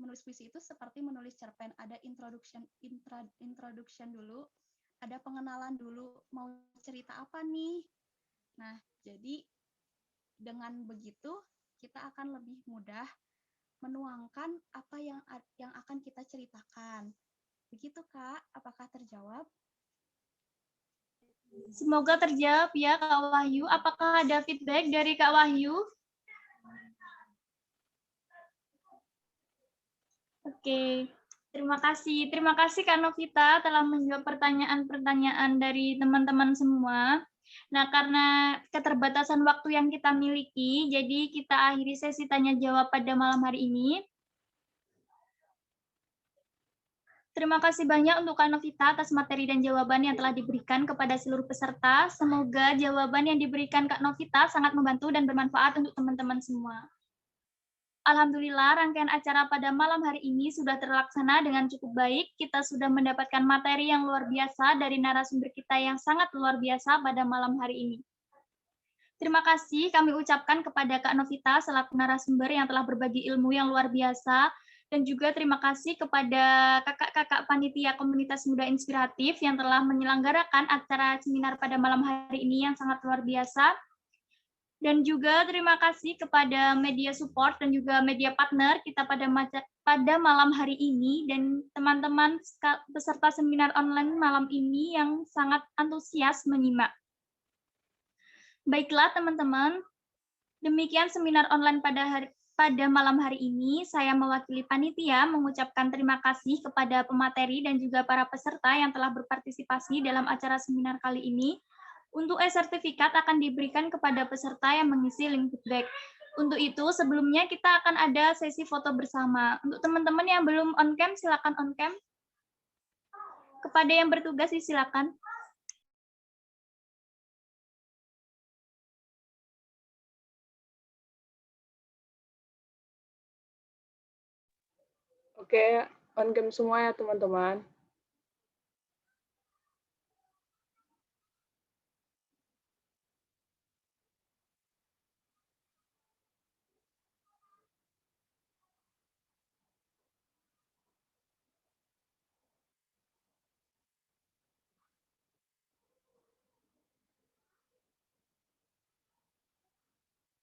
menulis puisi itu seperti menulis cerpen, ada introduction dulu, ada pengenalan dulu, mau cerita apa nih. Nah, jadi dengan begitu kita akan lebih mudah menuangkan apa yang akan kita ceritakan. Begitu, Kak. Apakah terjawab? Semoga terjawab ya, Kak Wahyu. Apakah ada feedback dari Kak Wahyu? Oke, terima kasih. Terima kasih Kak Novita telah menjawab pertanyaan-pertanyaan dari teman-teman semua. Nah, karena keterbatasan waktu yang kita miliki, jadi kita akhiri sesi tanya jawab pada malam hari ini. Terima kasih banyak untuk Kak Novita atas materi dan jawaban yang telah diberikan kepada seluruh peserta. Semoga jawaban yang diberikan Kak Novita sangat membantu dan bermanfaat untuk teman-teman semua. Alhamdulillah, rangkaian acara pada malam hari ini sudah terlaksana dengan cukup baik. Kita sudah mendapatkan materi yang luar biasa dari narasumber kita yang sangat luar biasa pada malam hari ini. Terima kasih kami ucapkan kepada Kak Novita selaku narasumber yang telah berbagi ilmu yang luar biasa, dan juga terima kasih kepada kakak-kakak panitia komunitas muda inspiratif yang telah menyelenggarakan acara seminar pada malam hari ini yang sangat luar biasa. Dan juga terima kasih kepada media support dan juga media partner kita pada malam hari ini, dan teman-teman peserta seminar online malam ini yang sangat antusias menyimak. Baiklah teman-teman, demikian seminar online pada malam hari ini. Saya mewakili panitia mengucapkan terima kasih kepada pemateri dan juga para peserta yang telah berpartisipasi dalam acara seminar kali ini. Untuk e-sertifikat akan diberikan kepada peserta yang mengisi link feedback. Untuk itu, sebelumnya kita akan ada sesi foto bersama. Untuk teman-teman yang belum on-cam, silakan on-cam. Kepada yang bertugas, silakan. Oke, on-cam semua ya teman-teman.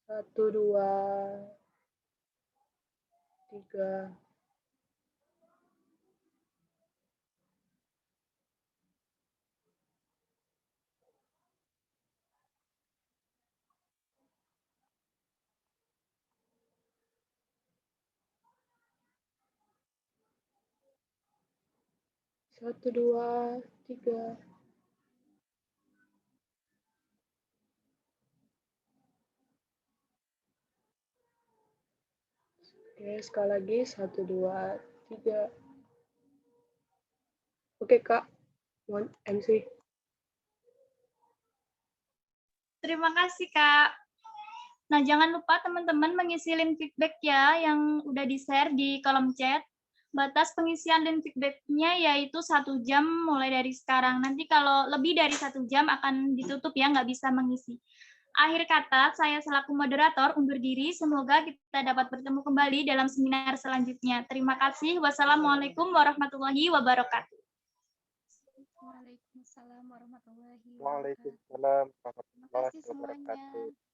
Satu, dua, tiga. Satu, dua, tiga. Oke, sekali lagi. Satu, dua, tiga. Oke, Kak. Mohon MC. Terima kasih, Kak. Nah, jangan lupa teman-teman mengisi link feedback ya yang udah di-share di kolom chat. Batas pengisian link feedback-nya yaitu 1 jam mulai dari sekarang. Nanti kalau lebih dari 1 jam akan ditutup ya, nggak bisa mengisi. Akhir kata, saya selaku moderator undur diri. Semoga kita dapat bertemu kembali dalam seminar selanjutnya. Terima kasih. Wassalamualaikum warahmatullahi wabarakatuh. Waalaikumsalam warahmatullahi wabarakatuh. Waalaikumsalam warahmatullahi Terima kasih semuanya. wabarakatuh.